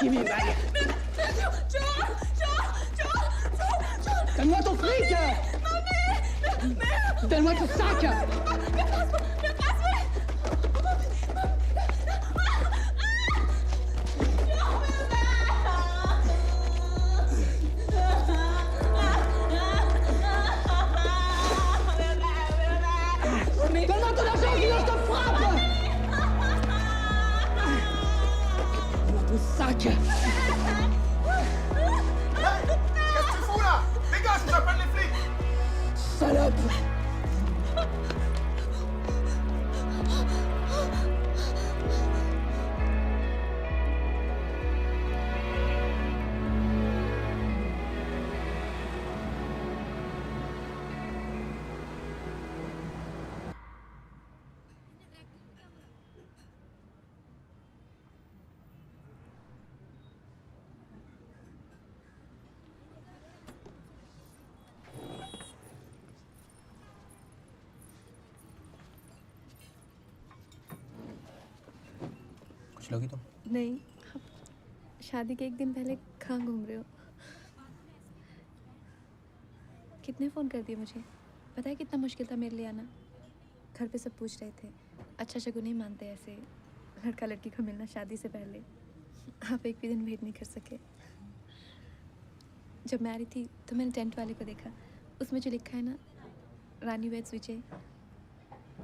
Give me a bag. Then what to freak her? Then what to sack her? Then what to lasciare che io sto frappe? What to sack her? Qu'est-ce que tu fous là? Dégage, je t'appelle les flics! Salope! कुछ लोगी तुम? नहीं, आप शादी के एक दिन पहले कहाँ घूम रहे हो? कितने फ़ोन कर दिए मुझे? पता है कितना मुश्किल था मेरे लिए आना? घर पे सब पूछ रहे थे, अच्छा शगुन नहीं मानते ऐसे लड़का लड़की को मिलना शादी से पहले। आप एक भी दिन वेट नहीं कर सके। जब मैं आ रही थी तो मैंने टेंट वाले को देखा, उसमें जो लिखा है ना, रानी वेड्स विजय,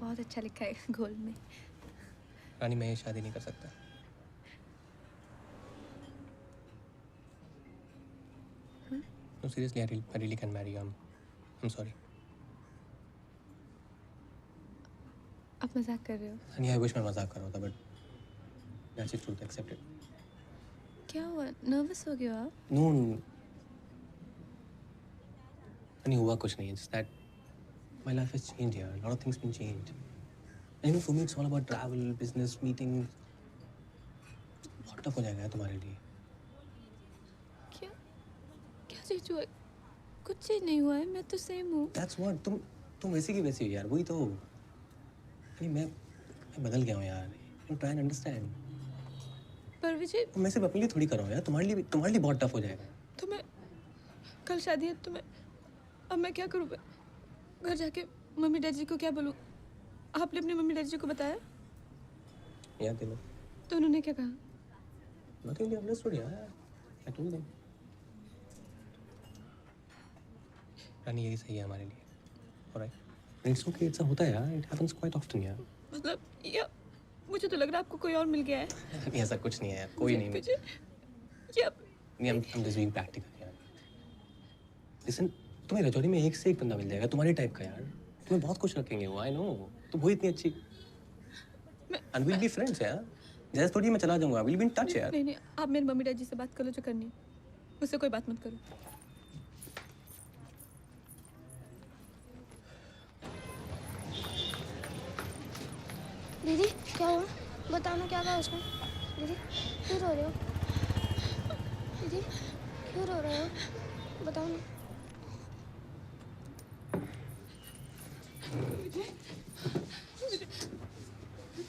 बहुत अच्छा लिखा है गोल्ड में। रानी, मैं ये शादी नहीं कर सकता। No, seriously, I really can't marry you. I'm sorry. आप मजाक कर रहे हो? Honey, I wish मैं मजाक कर रहा होता, but that's the truth. Accept it. क्या हुआ? नर्वस हो गए हो आप? No, honey, हुआ कुछ नहीं है. Just that my life has changed here. A lot of things been changed. And you know, for me, it's all about travel, business, meetings. बहुत टफ हो जाएगा तुम्हारे लिए. क्या चीज हुआ? कुछ चीज नहीं हुआ है, मैं तो सेम हूँ। That's what. तुम वैसी की वैसी हो यार. वही तो. नहीं, मैं बदल गया हूँ यार. You try and understand. पर विजय, मैं सिर्फ अपने लिए थोड़ी कर रहा हूँ यार. तुम्हारे लिए बहुत टफ हो जाएगा. तो मैं कल शादी है तो मैं अब मैं क्या करूँ? घर जाके मम्मी डैडी को क्या बोलूँ? आपने अपनी मम्मी डैडी को बताया? याद दिलो. तो उन्होंने क्या कहा? Nothing, they understood यार. I told them. रानी, यही सही है हमारे लिए. Alright. It's okay. ऐसा होता है यार. It happens quite often यार. मतलब या मुझे तो लग रहा है आपको कोई और मिल गया है। नहीं, ऐसा कुछ नहीं है यार. कोई नहीं. मुझे या नहीं, I'm just being practical यार. Listen, तुम्हें रजौरी में एक से एक बंदा मिल जाएगा तुम्हारे टाइप का यार. तुम्हें बहुत खुश रखेंगे वो. I know. तुम हो इतनी अच्छी. And we'll be friends यार. जैसे थोड़ी मैं चला जाऊंगा. We'll be in touch यार. नहीं, आप मेरे मम्मी डैडी से बात कर लो जो करनी है, मुझसे कोई बात मत करो। दीदी क्या हुआ? बताना क्या था उसमें? दीदी क्यों रो रहे हो? दीदी क्यों रो रहे हो? बताओ ना।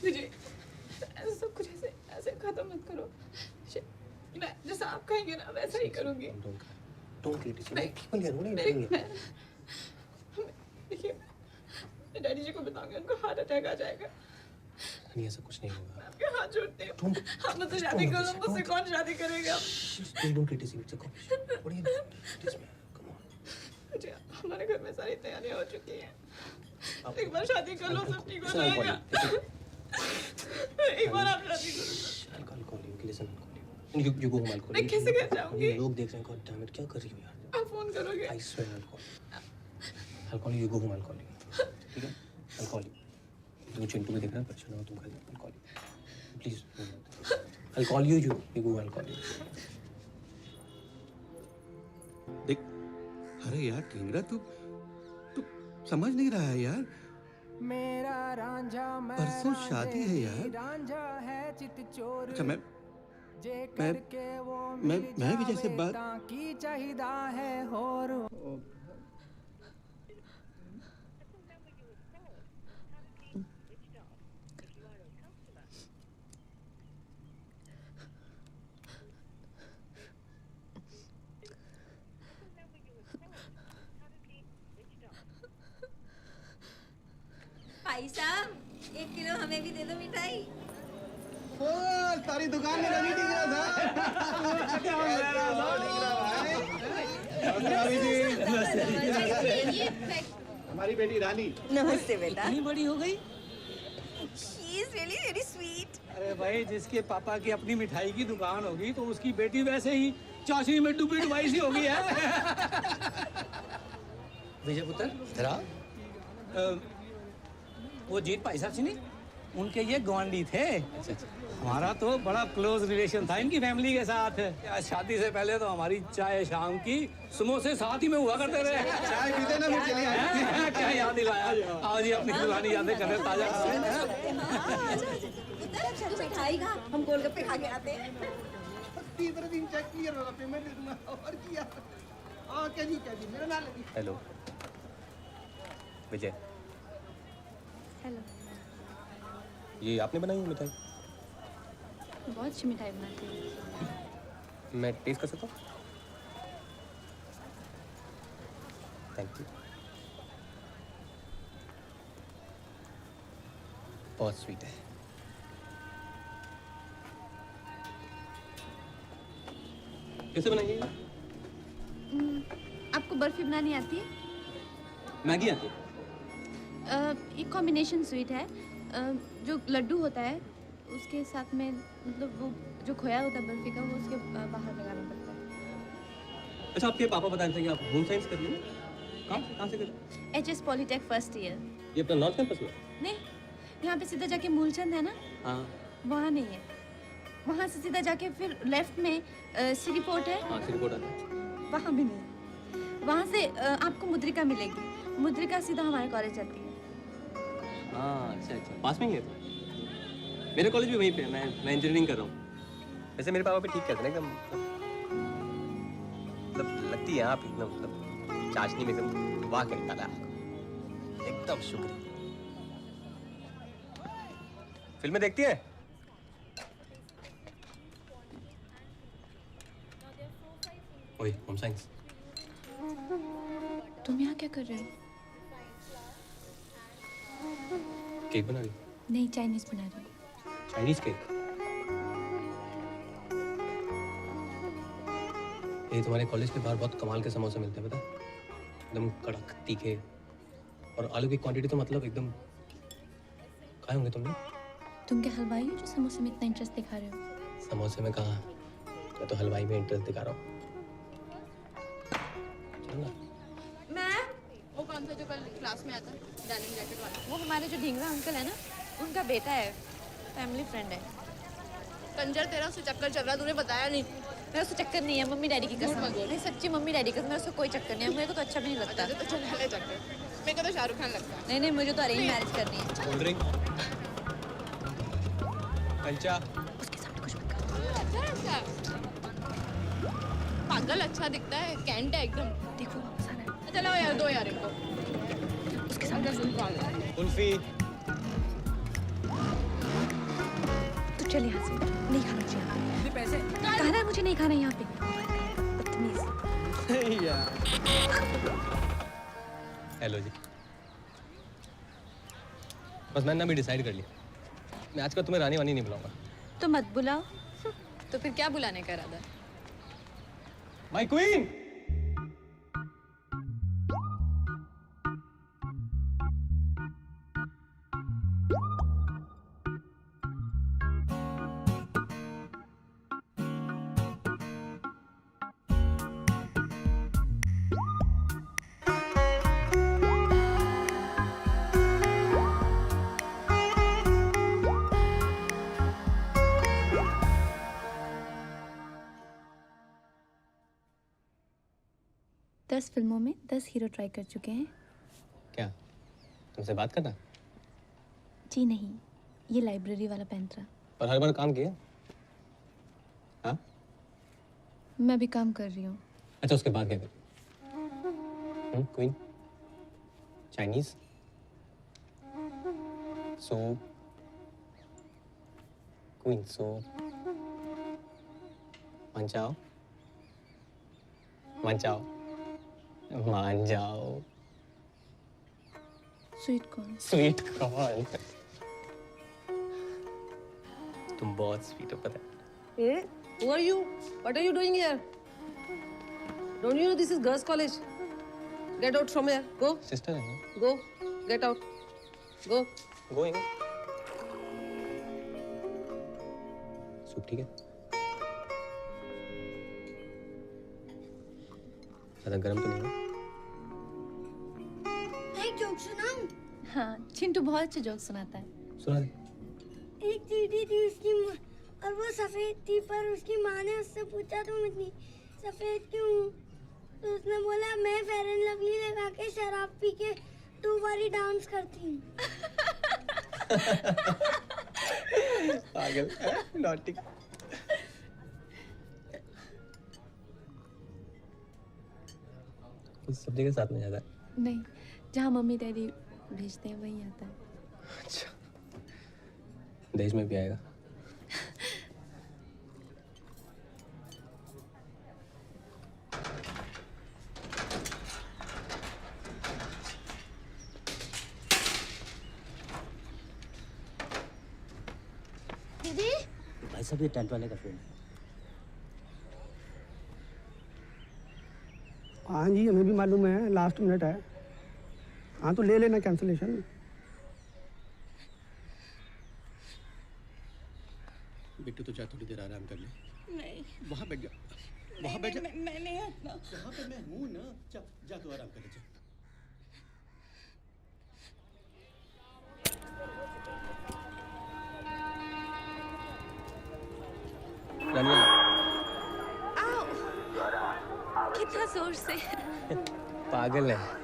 विजय, ऐसा सब कुछ ऐसे खत्म मत करो। मैं जैसा आप कहेंगे ना वैसा ही करूँगी। Don't criticize. नहीं. देखिए, मैं डैडी जी को बताऊंगी, उनको हार्ट अटैक आ जाएगा। नहीं, ऐसा कुछ नहीं होगा. मैं आपके हाथ जोड़ती हूँ। आप मुझसे शादी कर लो, मुझसे कौन शादी करेगा? Don't criticize. It's a competition. What are you doing? Please, man. Come on. मुझे हमारे घर में सारी तैयारियां हो चुकी हैं। एक बार शादी कर लो, सब ठीक हो जाएगा। एक बार आप शादी करो। I'll call you. Listen, I'll call you. You go home. I'll call you. मैं कैसे घर जाऊंगी? लोग देख रहे हैं. God damn it, क्या कर रही हो यार? आप फोन करोगे? I swear I'll call you. I'll call you. You go home. I'll call you. ठीक है? I'll call you. तुम चिंटू को देख रहा है, परेशान हो तुम. I'll call you. Please. I'll call you. You go. I'll call you. देख, अरे यार ढींगरा, तू समझ नहीं रहा है यार. मेरा रांझा परसों शादी है यार. रांझा है चित चोर। अच्छा, मैं विजय से बात की चाहिदा है होर। 1 किलो हमें भी दे दो मिठाई। तारी दुकान में नहीं दिख रहा था। हमारी बेटी रानी। नमस्ते बेटा। इतनी बड़ी हो गई? She is really very sweet. अरे भाई, जिसके पापा की अपनी मिठाई की दुकान होगी तो उसकी बेटी वैसे ही चाशनी में डूबी डुबाई सी होगी है। विजय पुत्र जरा वो जीत भाई साहब से नहीं, उनके ये गवांडी थे। अच्छा अच्छा हमारा तो बड़ा क्लोज रिलेशन था इनकी फैमिली के साथ। क्या शादी से पहले तो हमारी चाय शाम की समोसे साथ ही में हुआ करते रहे। चाय पीते ना फिर चले आए। क्या याद दिलाया। आओ जी, अपनी पुरानी यादें करें ताजा। मिठाई का हम गोलगप्पे खा के आते हैं। तीसरे दिन चेक क्लियर वाला पेमेंट दे दूंगा और किया। क्या जी मेरा नाम लगी। हेलो विजय, हेलो। ये आपने बनाई है मिठाई? बहुत अच्छी मिठाई बनाती हूँ। मैं टेस्ट कर सकता हूँ? Thank you. बहुत स्वीट है। कैसे बनाई है? आपको बर्फी बनानी आती है? मैगी आती है? एक कॉम्बिनेशन स्वीट है। जो लड्डू होता है उसके साथ में, मतलब वो जो खोया होता है बर्फी का, वो उसके बाहर लगाना पड़ता है। अच्छा, आपके पापा बता रहे थे कि आप होम साइंस कर रही हैं? कहाँ से कर रहे हैं? HS polytech first year. ये अपना नॉर्थ कैंपस में? नहीं, यहाँ पे सीधा जाके मूलचंद है ना, हाँ वहाँ नहीं है। वहाँ से सीधा जाके फिर लेफ्ट में सी रिपोर्ट है, हाँ, से रिपोर्ट आता है। वहाँ भी नहीं। वहाँ से आपको मुद्रिका मिलेगी। मुद्रिका सीधा हमारे कॉलेज जाती है। हाँ अच्छा अच्छा, पास में ही है तो। मेरा कॉलेज भी वहीं पे है। मैं इंजीनियरिंग कर रहा हूँ। वैसे मेरे पापा भी ठीक कहते हैं एकदम, मतलब लगती है आप एकदम, मतलब चाशनी में एकदम वाह के निकाला आपको। एकदम शुक्रिया। फिल्में देखती है? ओए, होम साइंस। तुम यहाँ क्या कर रहे हो? केक बना रही? नहीं, चाइनीज बना रही हूँ। Chinese cake? ये तुम्हारे कॉलेज के बाहर बहुत कमाल के समोसे मिलते हैं, पता है? एकदम कड़क तीखे, और आलू की क्वांटिटी तो मतलब एकदम। खाए होंगे तुमने? तुम क्या हलवाई हो जो समोसे में इतना इंटरेस्ट दिखा रहे हो? समोसे में कहा, मैं तो हलवाई में इंटरेस्ट दिखा रहा हूँ। चल ना। मैम, वो कौन सा जो कल क्लास में आता है, डेनिम जैकेट वाला? वो हमारे जो ढींगरा अंकल है ना, उनका बेटा है, फैमिली फ्रेंड है। कंजर तेरा उससे चक्कर चल रहा, तूने बताया नहीं। मेरा उससे चक्कर नहीं है, मम्मी डैडी की कसम। नहीं, सच्ची मम्मी डैडी की कसम, मेरा उससे कोई चक्कर नहीं है। मेरे को तो अच्छा भी नहीं लगता। तो चल ले चक्कर। मेरे को तो शाहरुख खान लगता है। नहीं नहीं, मुझे तो अरेंज मैरिज करनी है। कोल्ड ड्रिंक, कंचा। उसके सामने कुछ मत करो। अच्छा लगता है। पागल अच्छा दिखता है, कैंट है एकदम। देखो वापस आना है। चलो यार, दो यार इनको। उसके सामने सुन पागल। कुल्फी। तू चल यहाँ से, नहीं खाना मुझे यहाँ पे। पैसे खाना है मुझे, नहीं खाना यहाँ पे। बदतमीज। हेलो जी। बस मैंने अभी डिसाइड कर लिया, मैं आजकल तुम्हें रानी वानी नहीं बुलाऊंगा। तो मत बुलाओ। तो फिर क्या बुलाने का इरादा है? My queen. दस फिल्मों में 10 हीरो ट्राई कर चुके हैं। क्या तुमसे बात करना? जी नहीं, ये लाइब्रेरी वाला पेन था। और हर बार काम किया? हाँ? मैं भी काम कर रही हूँ। अच्छा, उसके बाद क्या कर? Queen, Chinese, soup, queen soup, मान जाओ, मान जाओ, मान जाओ। Sweet corn. Sweet corn. तुम बहुत स्वीट हो, पता है। Hey, who are you? What are you doing here? Don't you know this is girls' college? Get out from here. Go. Sister है ना? Go. Get out. Go. Going. Soup ठीक है? ज़्यादा गर्म तो नहीं है? एक जोक सुनाऊं? हाँ, चिंटू बहुत अच्छे जोक सुनाता है। सुना दे। एक चींटी थी उसकी माँ और वो सफेद थी, पर उसकी माँ ने उससे पूछा तुम इतनी सफेद क्यों? तो उसने बोला मैं फेयर एंड लवली लगा के शराब पी के 2 बारी डांस करती हूँ। पागल, नॉटी। सब जगह साथ में जाता है। नहीं, जहाँ मम्मी डैडी भेजते हैं वहीं आता है। अच्छा, देश में भी आएगा। दीदी भाई साहब ये टेंट वाले का फोन है। हाँ जी, हमें भी मालूम है, लास्ट मिनट है। हाँ तो ले लेना कैंसिलेशन। बेटू तो जा, थोड़ी देर आराम कर ले। नहीं वहाँ बैठ जा, वहाँ बैठ जा। मैं नहीं हटना। यहाँ पे मैं हूँ ना, जा जा तू आराम कर ले, जा। आओ! कितना जोर से। पागल है।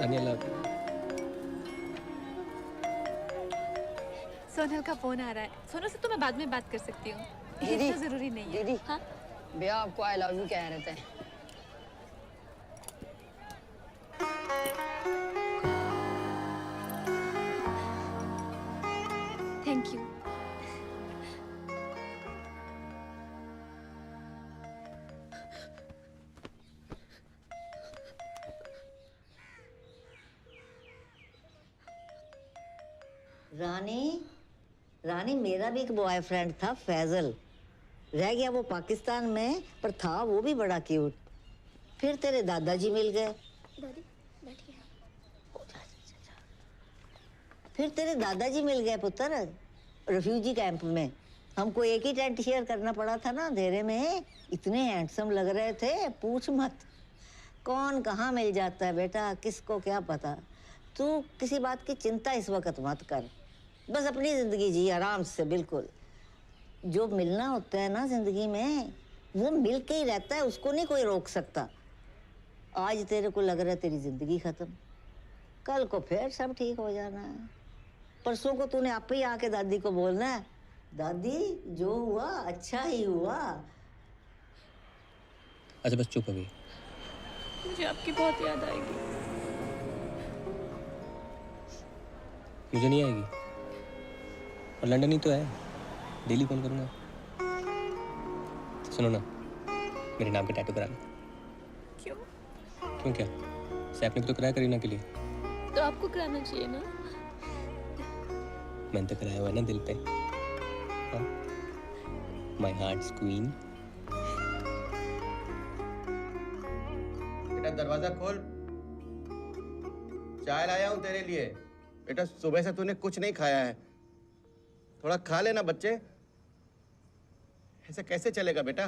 अनिला, सोनल का फोन आ रहा है। सोनल से तो मैं बाद में बात कर सकती हूँ। दीदी, इतना जरूरी नहीं है। दीदी। हाँ? भैया आपको आई लव यू कह रहे थे। Thank you. रानी, रानी मेरा भी एक बॉयफ्रेंड था फैजल। रह गया वो पाकिस्तान में, पर था वो भी बड़ा क्यूट। फिर तेरे दादाजी मिल गए। दादी बैठिए। फिर तेरे दादाजी मिल गए पुत्र, रेफ्यूजी कैंप में। हमको एक ही टेंट शेयर करना पड़ा था ना अंधेरे में। इतने हैंडसम लग रहे थे, पूछ मत। कौन कहाँ मिल जाता है बेटा, किसको क्या पता। तू किसी बात की चिंता इस वक्त मत कर, बस अपनी जिंदगी जी आराम से। बिल्कुल जो मिलना होता है ना जिंदगी में, वो मिल के ही रहता है, उसको नहीं कोई रोक सकता। आज तेरे को लग रहा है तेरी जिंदगी खत्म, कल को फिर सब ठीक हो जाना है। परसों को तूने आप ही आके दादी को बोलना है, दादी जो हुआ अच्छा ही हुआ। अच्छा बस चुप अभी। मुझे आपकी बहुत याद आएगी। मुझे नहीं आएगी, और लंदन ही तो है, डेली कॉल करूँगा। सुनो ना, मेरे नाम का टैटू करा लो। क्यों? क्यों क्या? सैफ ने भी तो कराया करीना के लिए। तो आपको कराना चाहिए ना। मैंने तो कराया हुआ है ना दिल पे। माई हार्ट्स क्वीन। बेटा दरवाजा खोल, चाय लाया हूं तेरे लिए। बेटा सुबह से तूने कुछ नहीं खाया है, थोड़ा खा लेना बच्चे। ऐसे कैसे चलेगा बेटा?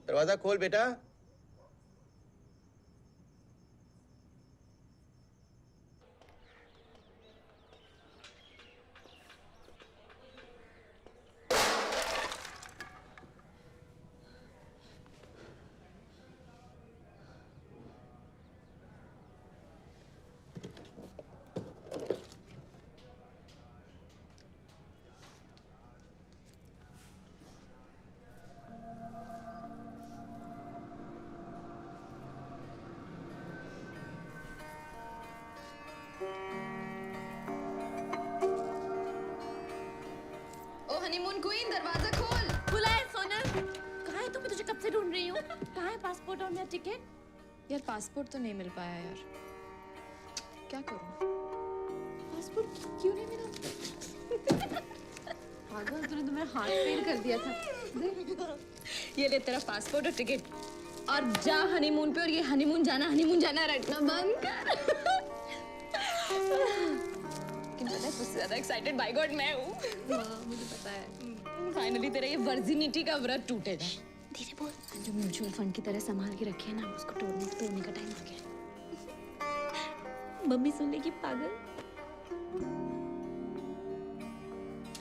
दरवाजा खोल बेटा। हनीमून क्वीन दरवाजा खोल। खुला है सोनल। कहाँ है तू? मैं तुझे कब से ढूंढ रही हूँ। कहाँ है पासपोर्ट और मेरा टिकट? यार पासपोर्ट तो नहीं मिल पाया यार, क्या करूँ? पासपोर्ट क्यों नहीं मिला? पागल, तूने तो मेरा हार्ट फेल कर दिया था। ये ले तेरा पासपोर्ट और टिकट और जा हनीमून पे। और ये हनीमून जाना रटना बंद कर। लेकिन पता है सबसे ज्यादा एक्साइटेड बाय गॉड मैं हूँ। मुझे पता है। फाइनली तेरा ये वर्जिनिटी का व्रत टूटेगा। धीरे बोल। जो म्यूचुअल फंड की तरह संभाल के रखे है ना, उसको तोड़ने का टाइम आ गया। मम्मी सुन लेगी पागल।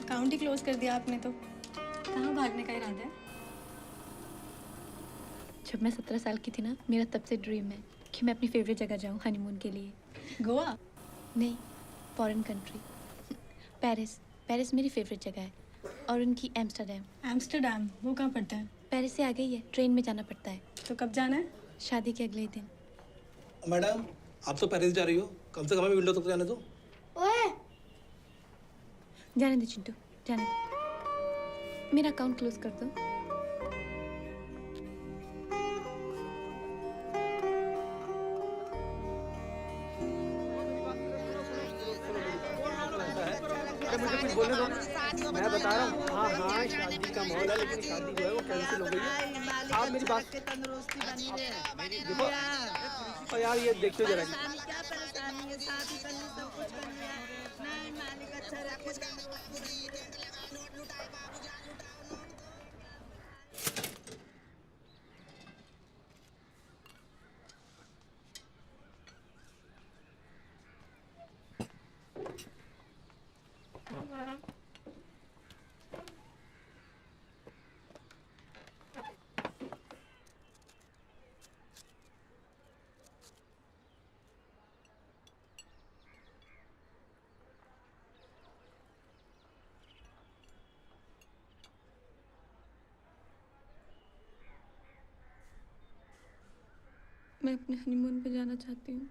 अकाउंट ही क्लोज कर दिया आपने तो। कहाँ भागने का इरादा है? जब मैं 17 साल की थी ना, मेरा तब से ड्रीम है कि मैं अपनी फेवरेट जगह जाऊँ हनीमून के लिए। गोवा? नहीं, फॉरेन कंट्री। पेरिस मेरी फेवरेट जगह है और उनकी एम्स्टर्डम। एम्स्टर्डम वो कहाँ पड़ता है? पेरिस से आगे ही है, ट्रेन में जाना पड़ता है। तो कब जाना है? शादी के अगले दिन। मैडम आप तो पेरिस जा रही हो, कम से कम हमें विंडो तक तो जाने दो। ओए जाने दे चिंटू, जाने दे। मेरा अकाउंट क्लोज कर दो। मुझे कुछ बोलने दो, मैं बता रहा हूँ। हाँ हाँ शादी का माहौल है, लेकिन शादी जो है वो कैंसिल हो गई है। आप मेरी बात देखो और यार ये देखते जरा। मैं अपने हनीमून पे जाना चाहती हूँ।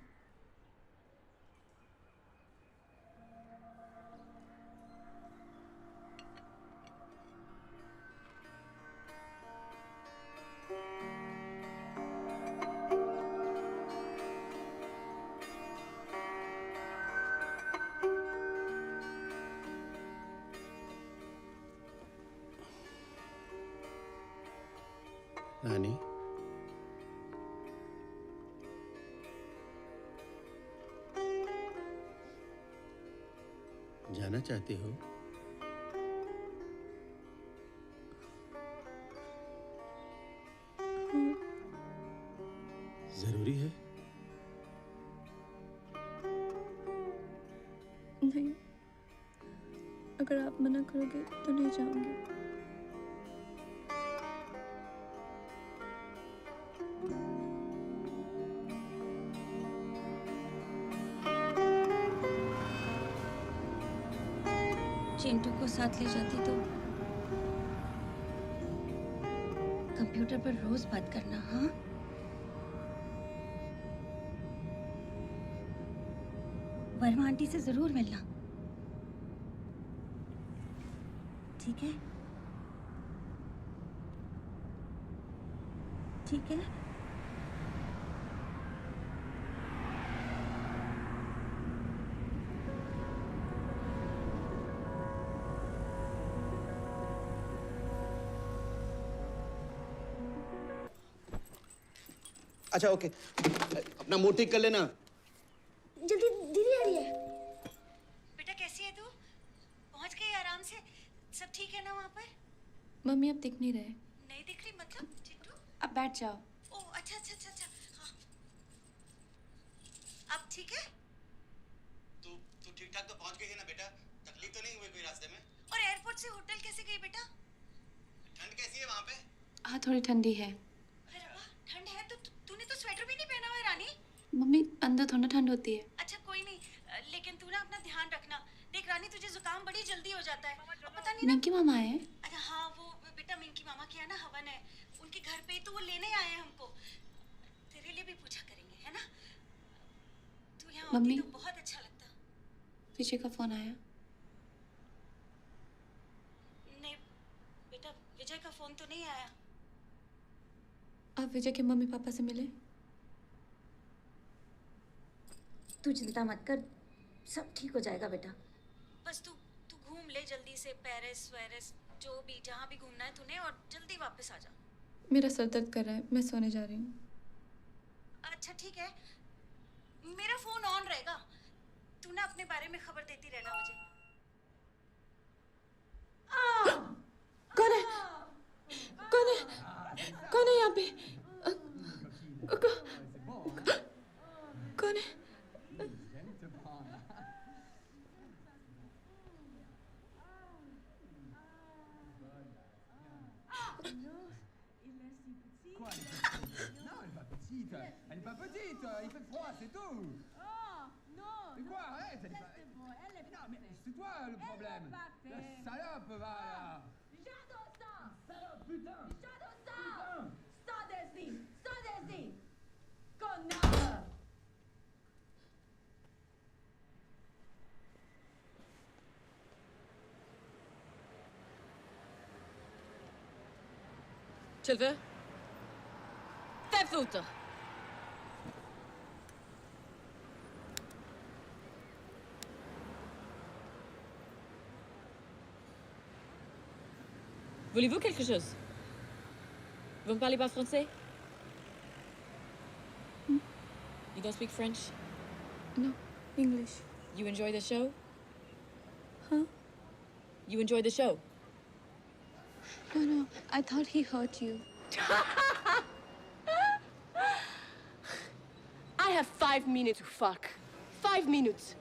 रानी, जाना चाहते हो? जरूरी है? नहीं, अगर आप मना करोगे तो नहीं जाऊंगी। चिंटू को साथ ले जाती तो कंप्यूटर पर रोज बात करना। हाँ वर्मा आंटी से जरूर मिलना, ठीक है? ठीक है। अच्छा ओके, अपना मुंह ठीक कर लेना। जल्दी दीदी आ रही है। बेटा कैसी है तू? पहुंच गई आराम से? सब ठीक है ना वहाँ पर? मम्मी अब दिख नहीं रहे। नहीं दिख रही मतलब? चिंटू अब बैठ जाओ। ओह अच्छा हाँ। अब ठीक है? तू ठीक ठाक तो पहुंच गई है ना बेटा? तकलीफ तो नहीं हुई कोई रास्ते में? और एयरपोर्ट से होटल कैसे गई बेटा? ठंड कैसी है वहाँ पे? हाँ थोड़ी ठंडी है। अरे वाह ठंड है तो तूने तो स्वेटर भी नहीं पहना हुआ है रानी। मम्मी अंदर थोड़ा ठंड होती है। अच्छा कोई नहीं, लेकिन तू ना अपना ध्यान रखना। देख रानी तुझे जुकाम बड़ी जल्दी हो जाता है। पता नहीं ना। मिंकी मामा आए हैं? अच्छा हाँ वो बेटा मिंकी मामा के यहाँ ना हवन है उनके घर पे, तो वो लेने आए हैं हमको। तेरे लिए भी पूजा करेंगे है ना? तू यहाँ होती तो बहुत अच्छा लगता। पीछे का फोन आया? नहीं फोन तो नहीं आया? आप विजय के मम्मी पापा से मिले? तू चिंता मत कर, सब ठीक हो जाएगा बेटा। बस तू घूम ले जल्दी से, पेरिस वेरिस जो भी, जहाँ भी घूमना है तूने, और जल्दी वापस आ जा। मेरा सर दर्द कर रहा है, मैं सोने जा रही हूँ। अच्छा ठीक है, मेरा फोन ऑन रहेगा, तू ना अपने बारे में खबर देती रहना मुझे। कौन है? कौन है? कौन है यहाँ पे? कौन है? Quoi, non, elle est pas petite. Elle est pas petite. Il fait froid, c'est tout. Oh, non. Mais quoi, arrête. Elle est pas... Non, mais c'est toi le problème. La salope, va là. J'adore ça. Salope, putain. J'adore ça. Sors d'ici. Sors d'ici. Connard. Tu le veux? Fais foutre! Voulez-vous quelque chose? Vous ne parlez pas français? You don't speak French? No, English. You enjoy the show? Huh? You enjoy the show? No, I thought he hurt you. I have 5 minutes to fuck. 5 minutes.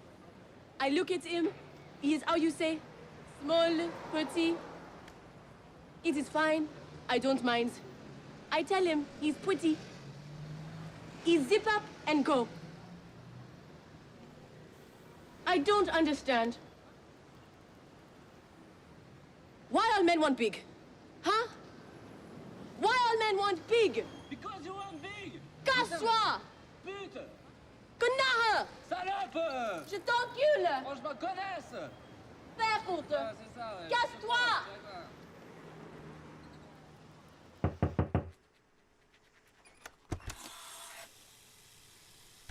I look at him. He is, how you say, small, pretty. It is fine. I don't mind. I tell him he's pretty. He zip up and go. I don't understand. Why all men want big? Huh? Why all men want big? Because you want big. Casse-toi! Pute. Connard! Salope. Je t'encule! Oh, je me connaisse. Fais foutre! Ah, c'est ça, ouais. Casse-toi!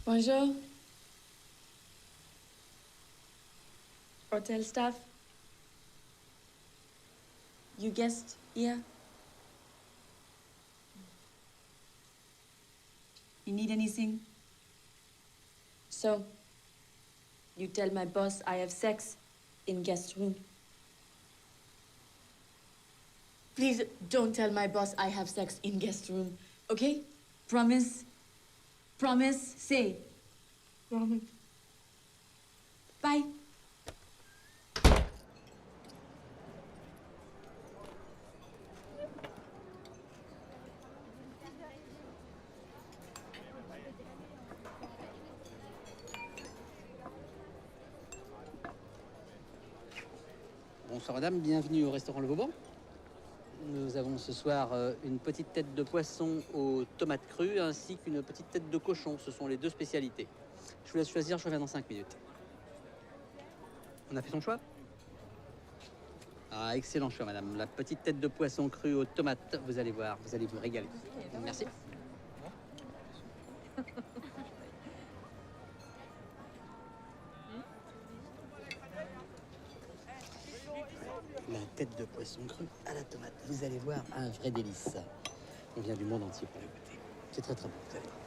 Bonjour. Hotel staff. You guest here? You need anything? So, you tell my boss I have sex in guest room. Please don't tell my boss I have sex in guest room, okay? Promise? Promise? Say. Promise. Bye. Bonsoir madame, bienvenue au restaurant Le Vauban. Nous avons ce soir une petite tête de poisson aux tomates crues ainsi qu'une petite tête de cochon. Ce sont les deux spécialités. Je vous laisse choisir, je reviens dans 5 minutes. On a fait son choix? Ah, excellent choix madame. La petite tête de poisson crue aux tomates, vous allez voir, vous allez vous régaler. Merci. La tête de poisson crue à la tomate. Vous allez voir, un vrai délice. On vient du monde entier pour la goûter. C'est très très bon, vous allez voir.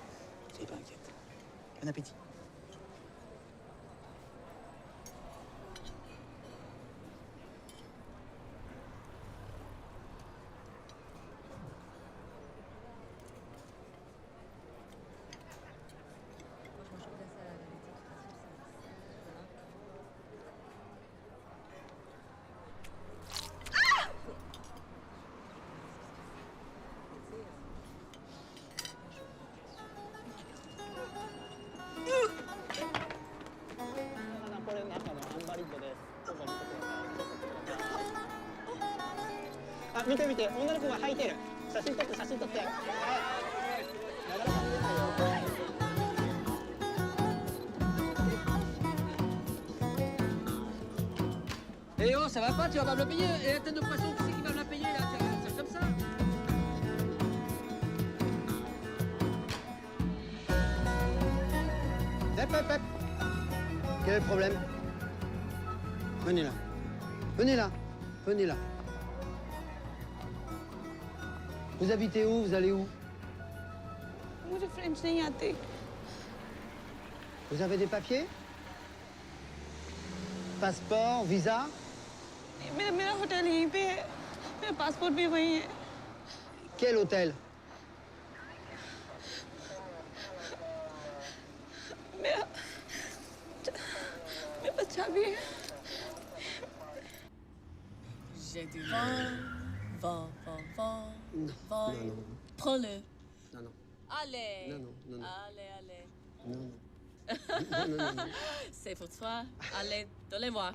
Soyez pas inquiète. Bon appétit. Eh oh, ça va pas, tu vas pas me le payer. Et la tête de poisson, qui c'est qui va me la payer là? C'est comme ça. Quel est le problème? Venez là. Venez là. Venez là. Vous habitez où? Vous allez où? मुझे French नहीं आते। Vous avez des papiers? Passeport, visa? मेरा hotel यहीं पे है, मेरा passport भी वहीं है। Quel hôtel? मेरा मेरे पास चाबी है। J'ai du vin, vin. Prends-le. Non, non. Allez. Non. Allez. Non. C'est pour toi. Allez, donnez-moi.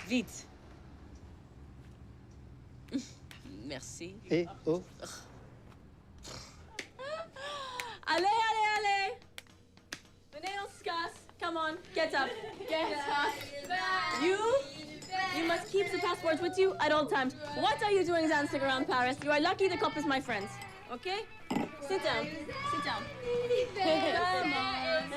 Vite. Merci. Et oh. Allez. Venez, on se casse. Come on, get up. You must keep the passport with you at all times. What are you doing dancing around Paris? You are lucky the couple is my friends. Okay? Sit down. Come on.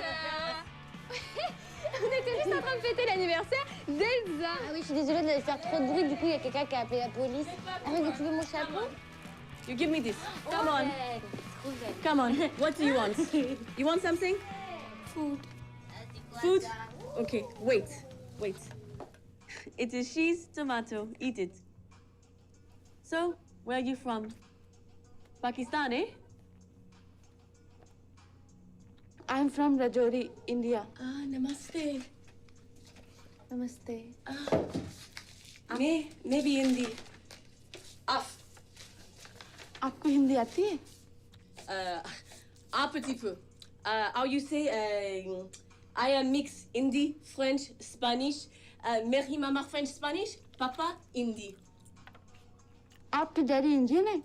On était juste en train de fêter l'anniversaire d'Elsa. Ah oui, je suis désolée de faire trop de bruit. Du coup, il y a quelqu'un qui a appelé la police. Ah oui, mais tu veux mon chapeau? You give me this. Come on. Come on. What do you want? You want something? Food? Okay, wait. It is cheese, tomato. Eat it. So, where are you from? Pakistan, eh? I'm from Rajouri, India. Ah, namaste. Namaste. Maybe Hindi. आपको हिंदी आती है? Un petit peu. How you say? I am mix Hindi, French, Spanish. Meri mama French, Spanish. Papa Hindi. आपके daddy Indian है?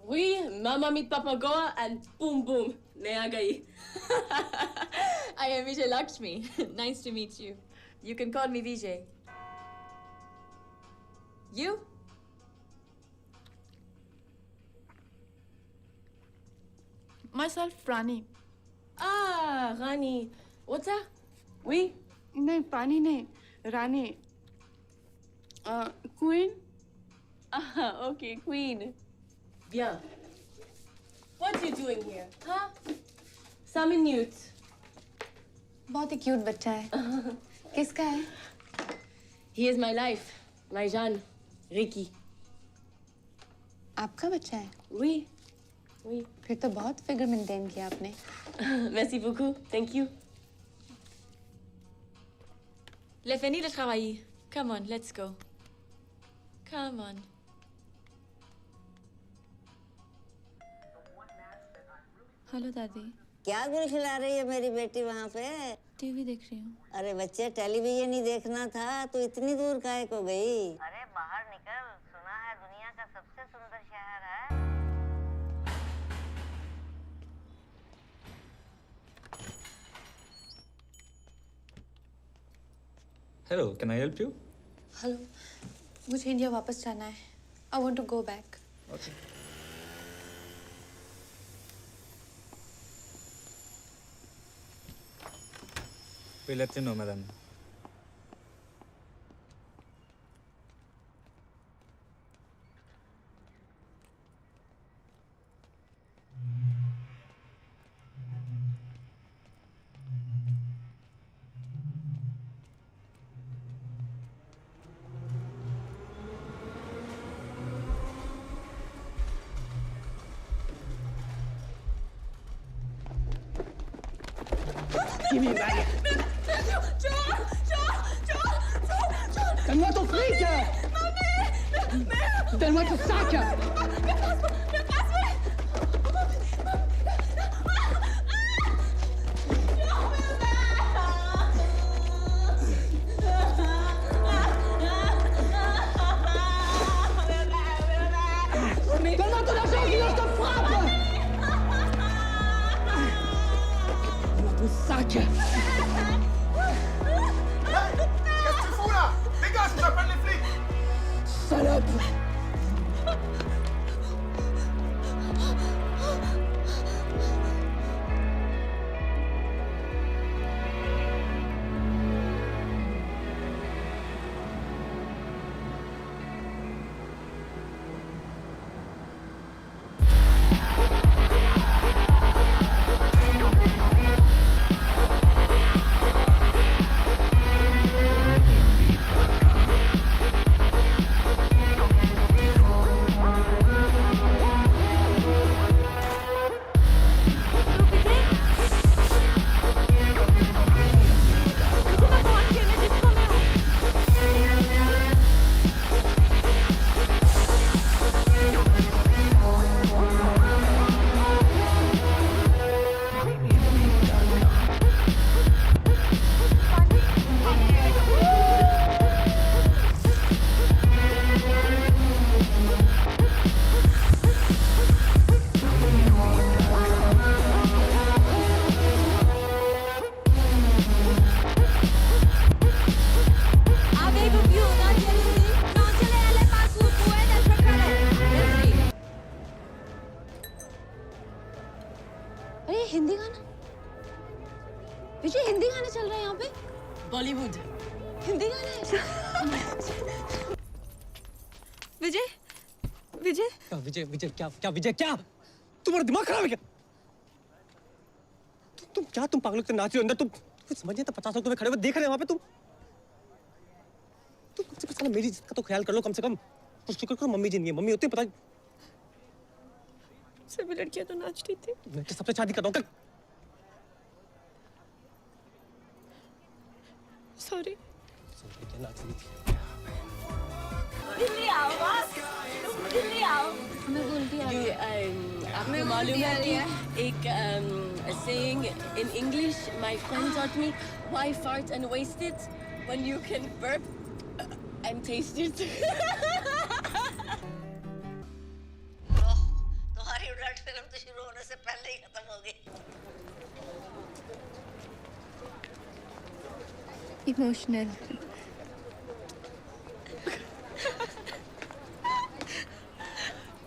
Oui, mama meet Papa Goa and boom boom. मैं आ गई. I am Vijay Lakshmi. Nice to meet you. You can call me Vijay. You? Myself, Rani. Ah, Rani. What's that? Oui? नहीं, पानी नहीं, रानी. Queen? Ah, okay, Queen. Bien. What are you doing here? Huh? 5 minutes. बहुत ही cute बच्चा है। किसका है? He is my life. My Jeanne. Ricky. आपका बच्चा है? Oui. फिर तो बहुत फिगर मेंटेन किया आपने। Merci beaucoup. Thank you. Les fini de travailler. Come on, let's go. Come on. Hello दादी। क्या गुल खिला रही है मेरी बेटी वहाँ पे? टीवी देख रही हूँ। अरे बच्चे, टेलीविजन ही देखना था तो इतनी दूर काहे को गई? अरे बाहर निकल, सुना है दुनिया का सबसे सुंदर शहर है। Hello, can I help you? Hello, मुझे इंडिया वापस जाना है। I want to go back. Okay. We'll let you know, madam. Give me back. Donne-moi ton fric! Donne-moi ton sac! Donne-moi ton argent, sinon je te frappe! Donne-moi ton sac! Qu'est-ce que tu fous là? Dégage, j'appelle les flics! Salope! क्या विजय विजय क्या क्या विजय क्या तुम्हारा दिमाग खराब है क्या? तुम क्या तुम पागलों के नाच रहे हो अंदर? तुम कुछ समझ नहीं आता? 50 लोग तुम्हें खड़े हुए देख रहे हैं वहां पे। तुम कम से कम साला मेरी इज्जत का तो ख्याल कर लो कम से कम। और शुक्र करो मम्मी जी नहीं है, मम्मी होती पता सभी लड़कियां तो नाचती थी। मैं तो सबसे शादी कर रहा हूँ। सॉरी। क्या नाच रही थी? दिल्ली आओ बस, तुम दिल्ली आओ। मैं बोलती आ रही आपको मालूम है कि एक saying in English my friend taught me, why fart and waste it when you can burp and taste it. तुम्हारी ब्लड फिल्म तो शुरू होने से पहले ही खत्म हो गई। इमोशनल।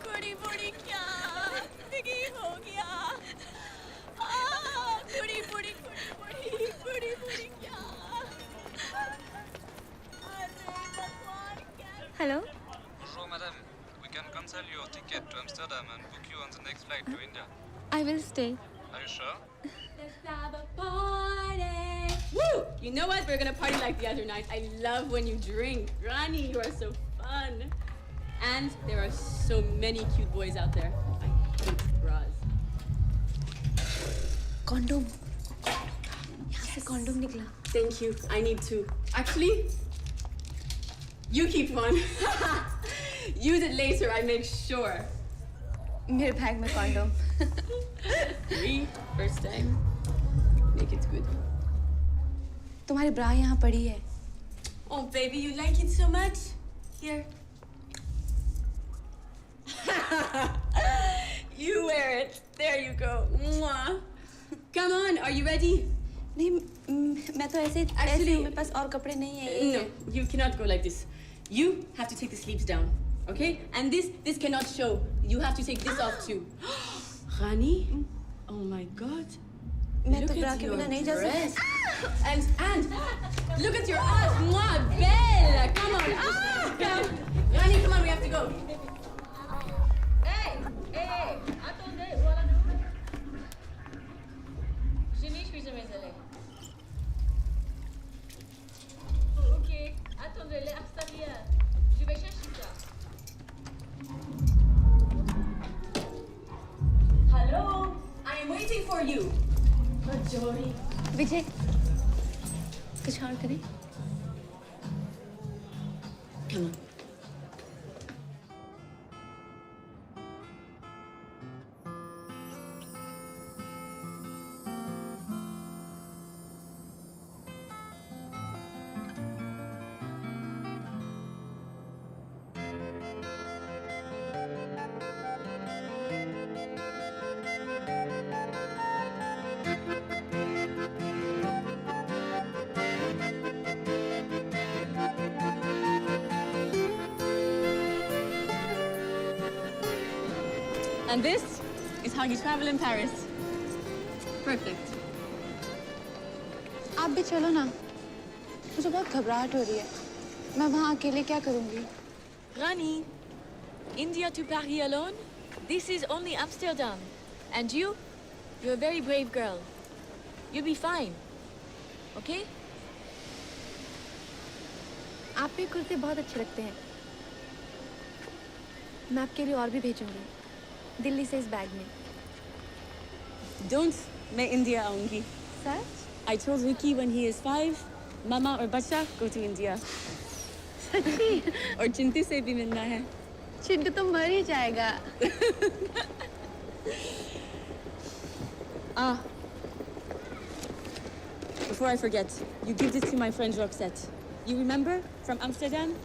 कुड़ी बुड़ी क्या दिगी हो गया। कुड़ी बुड़ी कुड़ी बुड़ी कुड़ी बुड़ी क्या। Hello. Bonjour madame, we can cancel your ticket to Amsterdam and book you on the next flight to India. I will stay. Are you sure? Let's have a party. Woo! You know what? We're gonna party like the other night. I love when you drink. Rani, you are so fun. And there are so many cute boys out there. I hate bras. Condom. यहाँ से condom निकला। Thank you. I need two. Actually, you keep one. Use it later, I make sure. मेरे bag में condom. Me, first time. Make it good. तुम्हारी ब्रा यहाँ पड़ी है। Oh, baby, you like it so much? Here. You wear it. There you go. Mwah. Come on, are you ready? नहीं, मैं तो ऐसे Actually, मेरे पास और कपड़े नहीं है। No, you cannot go like this. You have to take the sleeves down, okay? And this cannot show. You have to take this off too. Rani? Oh my God. मैं तो Look ब्रा at के your बिना नहीं जा सकती। dress. And look at your ass. Mwah, Bella. Come on. Come. Rani, come on, we have to go. Hey, attendez, voilà nous. Je nicht wie je mesele. Ok, attendez, l'extérieur. Je vais chercher ça. Hello, I am waiting for you. Jory. विजय, कुछ और करें? Come on. And this is how you travel in Paris. Perfect. आप भी चलो ना। मुझे बहुत घबराहट हो रही है। मैं वहाँ अकेले क्या करूँगी? Rani, India to Paris alone? This is only Amsterdam. And you're a very brave girl. You'll be fine. Okay? आप पे कुर्ते बहुत अच्छे लगते हैं। मैं आपके लिए और भी भेजूंगी। दिल्ली से इस बैग में। Don't. मैं India आऊंगी. सच? I told Ricky when he is 5, Mama और बच्चा go to India. सच्ची? और चिंटू से भी मिलना है. चिंटू तो मर ही जाएगा। Before I forget, you give this to my friend Roxette. You remember from Amsterdam?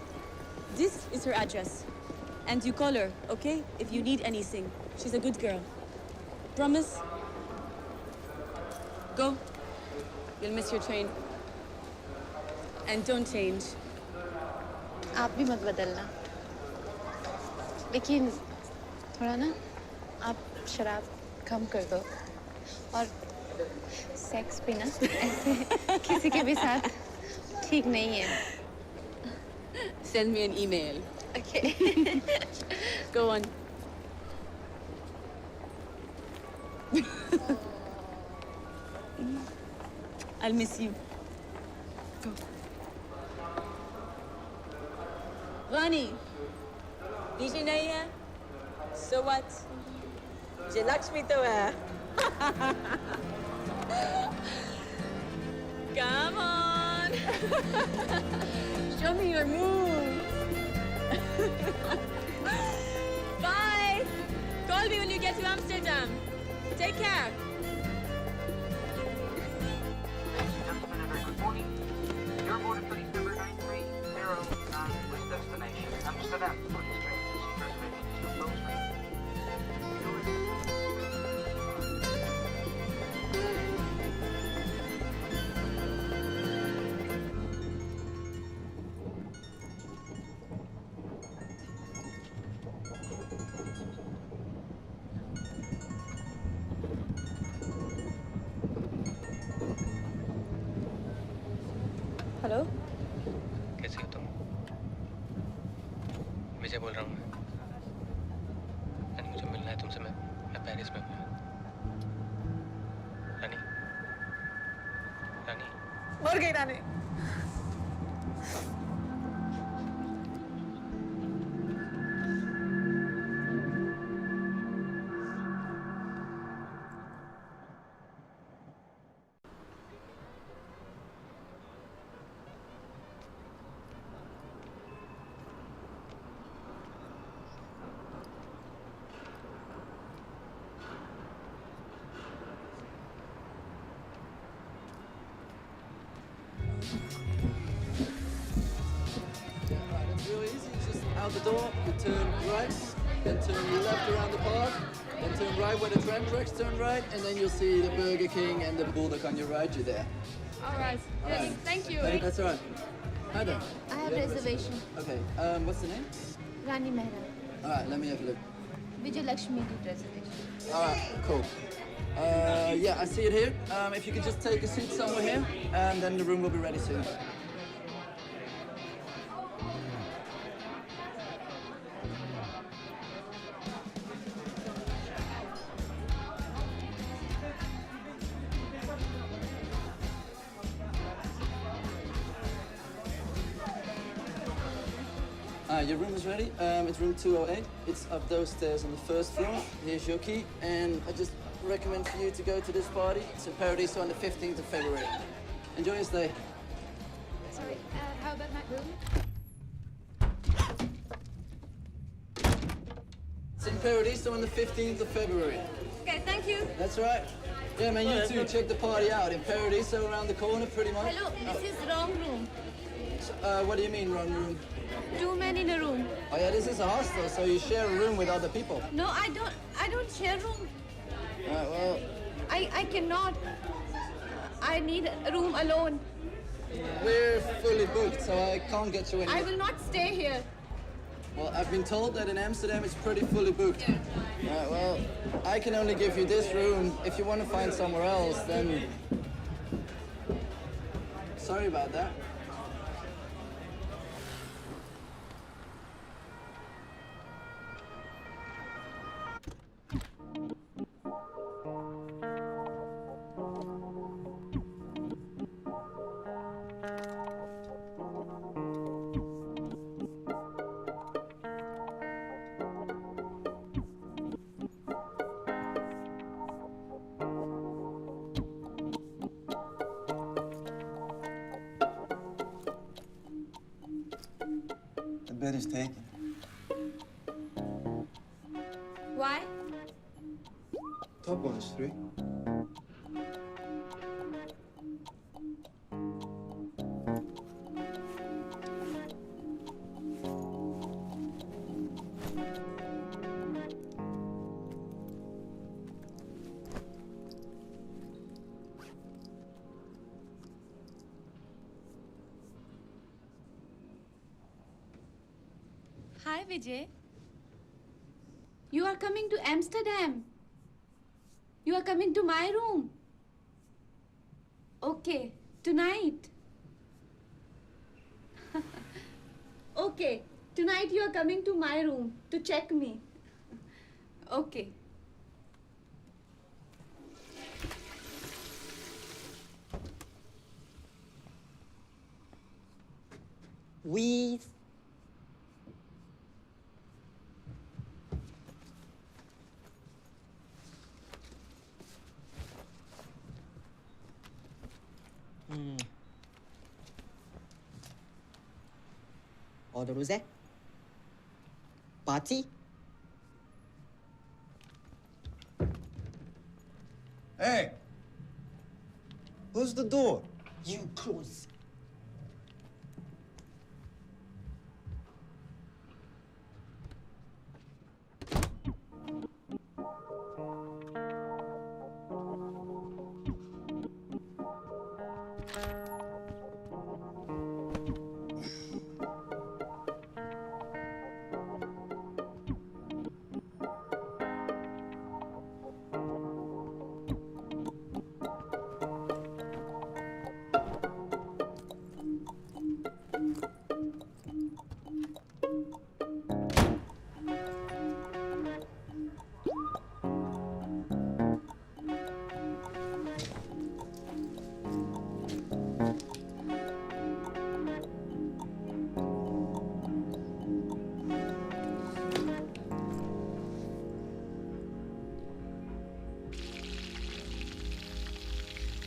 This is her address. And you call her, okay? If you need anything. She's a good girl. Promise? Go. You'll miss your train. And don't change. आप भी मत बदलना। लेकिन थोड़ा ना आप शराब कम कर दो और सेक्स भी ना ऐसे किसी के भी साथ ठीक नहीं है। Send me an email. Okay. Go on. I'll miss you. Go. रानी, ऋषि नहीं है? So what? मुझे लक्ष्मी तो है. Come on. Show me your moves. Bye. Call me when you get to Amsterdam. Take care. Your board of police number 9309 with destination Amsterdam. Police train reservations for those hello कैसे हो तुम? विजय बोल रहा हूँ रानी, मुझे मिलना है तुमसे. मैं पेरिस में हूँ. रानी, रानी. मर गई रानी. Out the door, you turn right, then turn left around the park, then turn right where the tram tracks turn right, and then you'll see the Burger King and the Bulldog on your right. You're there. All right. Yes, Thank you. That's all right. Hi there. I have You reservation. Okay. What's the name? Rani Mehra. All right. Let me have a look. Vijay Lakshmi reservation. All right. Cool. Yeah, I see it here. If you could just take a seat somewhere here, and then the room will be ready soon. Your room is ready. It's room 208. It's up those stairs on the first floor. Here's your key. And I just recommend for you to go to this party. It's in Paradiso on the 15th of February. Enjoy your stay. Sorry, how about my room? It's in Paradiso on the 15th of February. Okay, thank you. That's right. Yeah, man, you too. Check the party out. In Paradiso around the corner, pretty much. Hello, this is wrong room. What do you mean, wrong room? 2 men in a room. Oh yeah, this is a hostel, so you share a room with other people. No, I don't share room. Right, well, I cannot. I need a room alone. we're fully booked, so I can't get you in. I will not stay here. Well, I've been told that in Amsterdam it's pretty fully booked. Right, well, I can only give you this room. If you want to find somewhere else, then... Sorry about that. The bed is taken. Why? Top one is 3. Hi, Vijay. You are coming to Amsterdam. You are coming to my room. Okay, tonight. Okay, tonight you are coming to my room to check me. Okay. Oui. Ordre rosé. Parti. Hey! Who's the door? You close.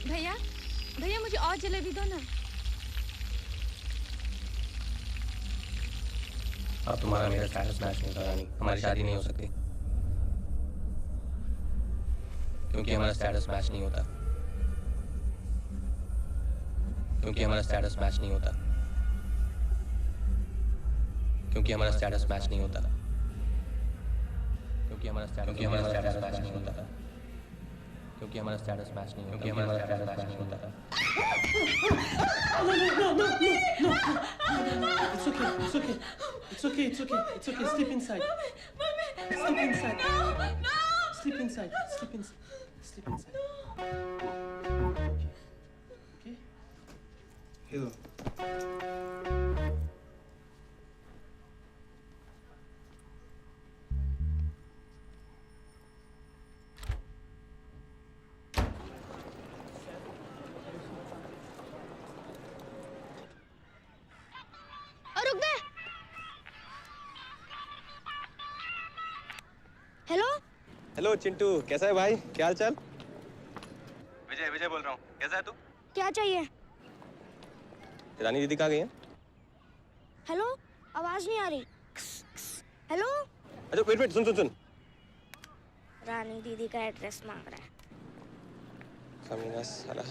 भैया भैया मुझे और जलेबी दो ना। अब तुम्हारा मेरा status match नहीं होता, हमारी शादी नहीं हो सकती क्योंकि हमारा स्टेटस मैच नहीं होता, क्योंकि हमारा स्टेटस मैच नहीं होता, क्योंकि हमारा स्टेटस मैच नहीं होता, क्योंकि हमारा स्टेटस मैच नहीं होता, क्योंकि हमारा स्टेटस मैच नहीं होता, क्योंकि हमारा स्टेटस मैच नहीं होता। It's okay. It's okay. It's okay. It's okay. It's okay. Sleep inside. Sleep inside. Sleep inside. Sleep inside. Sleep inside. Okay. Here. Hello hello Chintu, कैसा है भाई? क्या हाल चाल? विजय विजय बोल रहा हूँ, कैसा है तू? क्या चाहिए? रानी दीदी कहाँ गई हैं? हेलो आवाज नहीं आ रही। हेलो अच्छा वेट वेट, सुन सुन सुन। रानी दीदी का एड्रेस मांग रहा है। कमीना साला।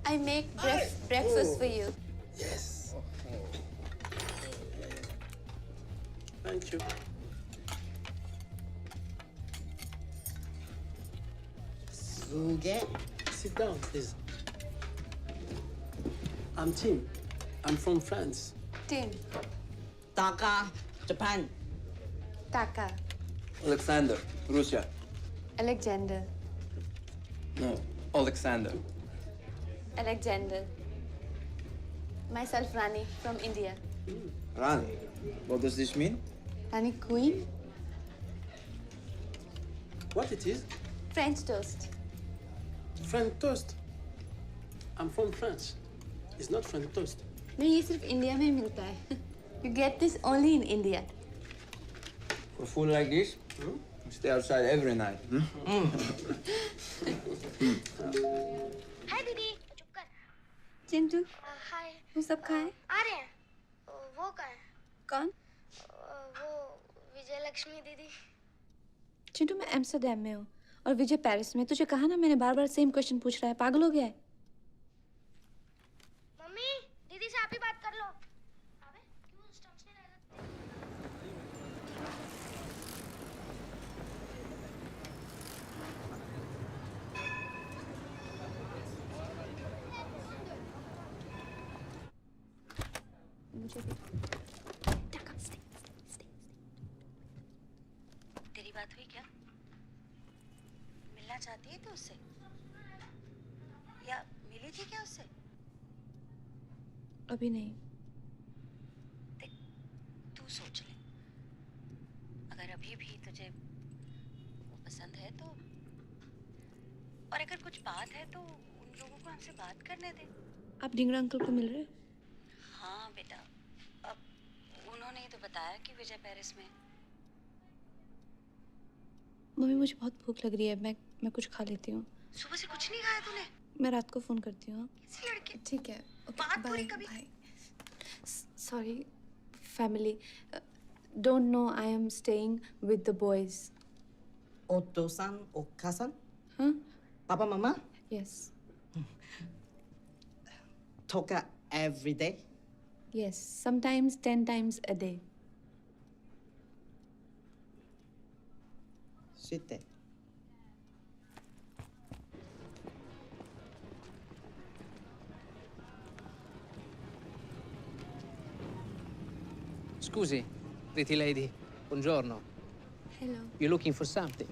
I make breakfast for you. Yes. Thank you. Suge. Sit down, please. I'm Tim. I'm from France. Tim. Taka, Japan. Taka. Alexander, Russia. Alexander. No, Alexander. Alexander. Myself Rani from India. Rani, what does this mean? Rani Queen. What it is? French toast. French toast. I'm from France. It's not French toast. नहीं ये सिर्फ India में मिलता है. You get this only in India. For food like this, Stay outside every night. हाय दीदी चुप कर चिंटू हाय वो सब कहाँ है? आ रहे हैं वो कहाँ है कौन? वो विजय लक्ष्मी दीदी चिंटू मैं एम्स्टर्डम में हूँ और विजय पेरिस में। तुझे कहा ना, मैंने बार बार सेम क्वेश्चन पूछ रहा है, पागल हो गया है? मम्मी दीदी से आप ही बात कर लो अबे क्यों स्टम्प्स नहीं रह सकते मुझे भी तेरी बात हुई क्या? मिलना चाहती है तू उससे या मिली थी क्या उससे? अभी नहीं। देख तू सोच ले, अगर अभी भी तुझे वो पसंद है तो, और अगर कुछ बात है तो उन लोगों को हमसे बात करने दे। आप ढिंगरा अंकल को मिल रहे? हाँ बेटा, अब उन्होंने ही तो बताया कि विजय पेरिस में। मम्मी मुझे बहुत भूख लग रही है, मैं कुछ खा लेती हूँ। सुबह से कुछ नहीं खाया तूने? मैं रात को फोन करती हूँ। किसी लड़के? ठीक है, बात पूरी कभी? Sorry family, don't know I am staying with the boys. Otto-san, Okka-san? हाँ? Papa, Mama? Yes. Toka every day? Yes, sometimes 10 times a day. Sit there. Scusi, pretty lady. Buongiorno. Hello. You looking for something?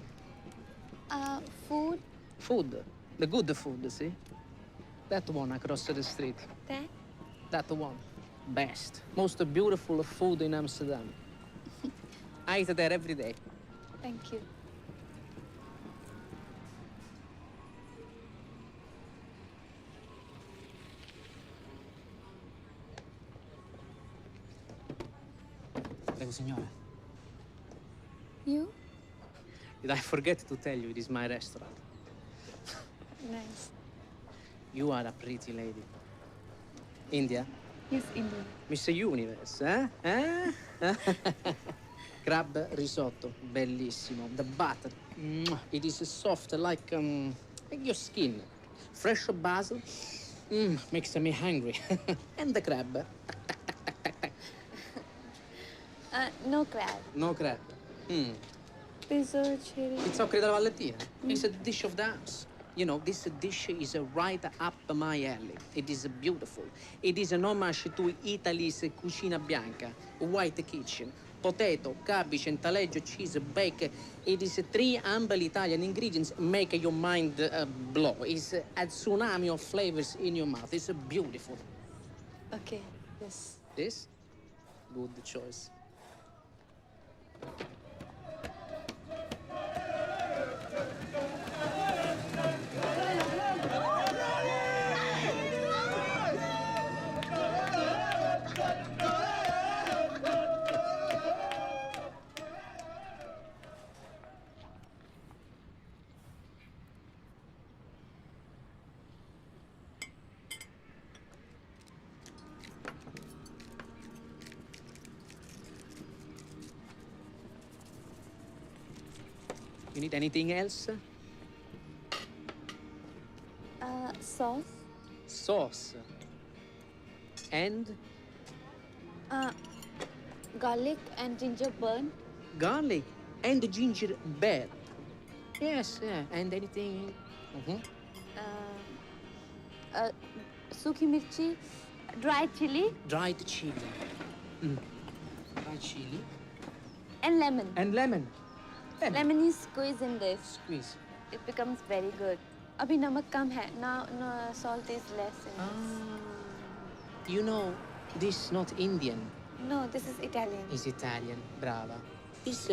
Food? Food. The good food, see? That one across the street. That? That one. Best. Most beautiful food in Amsterdam. I eat there every day. Thank you. Prego, signora. You? Did I forget to tell you it is my restaurant? Nice. You are a pretty lady. India? Yes, Indian. Miss Universe, eh? Crab risotto, bellissimo. The butter, it is soft like your skin. Fresh basil, makes me hungry. And the crab? No crab. No crab. Pizza, chili. Pizzoccheri della Valentina. It's a dish of the house. You know, this dish is right up my alley. It is beautiful. It is an homage to Italy's cucina bianca, white kitchen. Potato, cabbage, and taleggio, cheese, bacon. It is 3 humble Italian ingredients make your mind blow. It's a tsunami of flavors in your mouth. It's beautiful. Okay, yes. This? Good choice. You need anything else? Sauce? Sauce. And? Garlic and ginger burn. Garlic and ginger beer. Yes, yeah. And anything? Sukhi mirchi, dried chili. Dried chili. Dried chili. And lemon. And lemon. Lemon is squeezed in this. Squeeze. It becomes very good. Abhi namak kam hai. Now salt is less in this. You know, this is not Indian. No, this is Italian. It's Italian. Brava. It's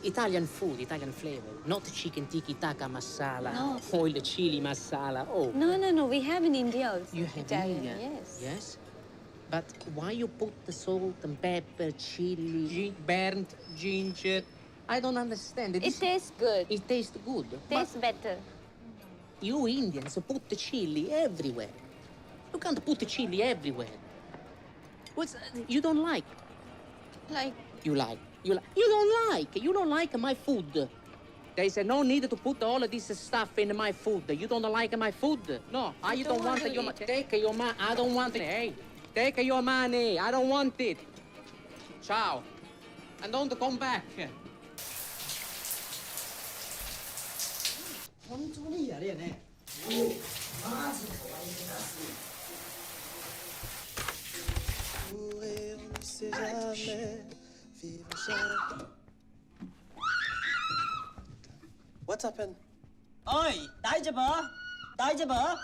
Italian food, Italian flavor. Not chicken tikka taka masala. No. Oil chili masala. Oh. No. We have in India also. You have Italian, India? yes. Yes? But why you put the salt and pepper, chili, burnt ginger? I don't understand. It tastes good. It tastes good. Tastes better. You Indians put the chili everywhere. You can't put the chili everywhere. What's you don't like? Like You like. You like. You don't like. You don't like my food. There is no need to put all of this stuff in my food. You don't like my food. No, I don't want to your eat money. Take your money. I don't want it. Hey, take your money. I don't want it. Ciao. And don't come back. 천천히 야리네. What's happened? 어이, 나이 좀 봐. 나이 좀 봐.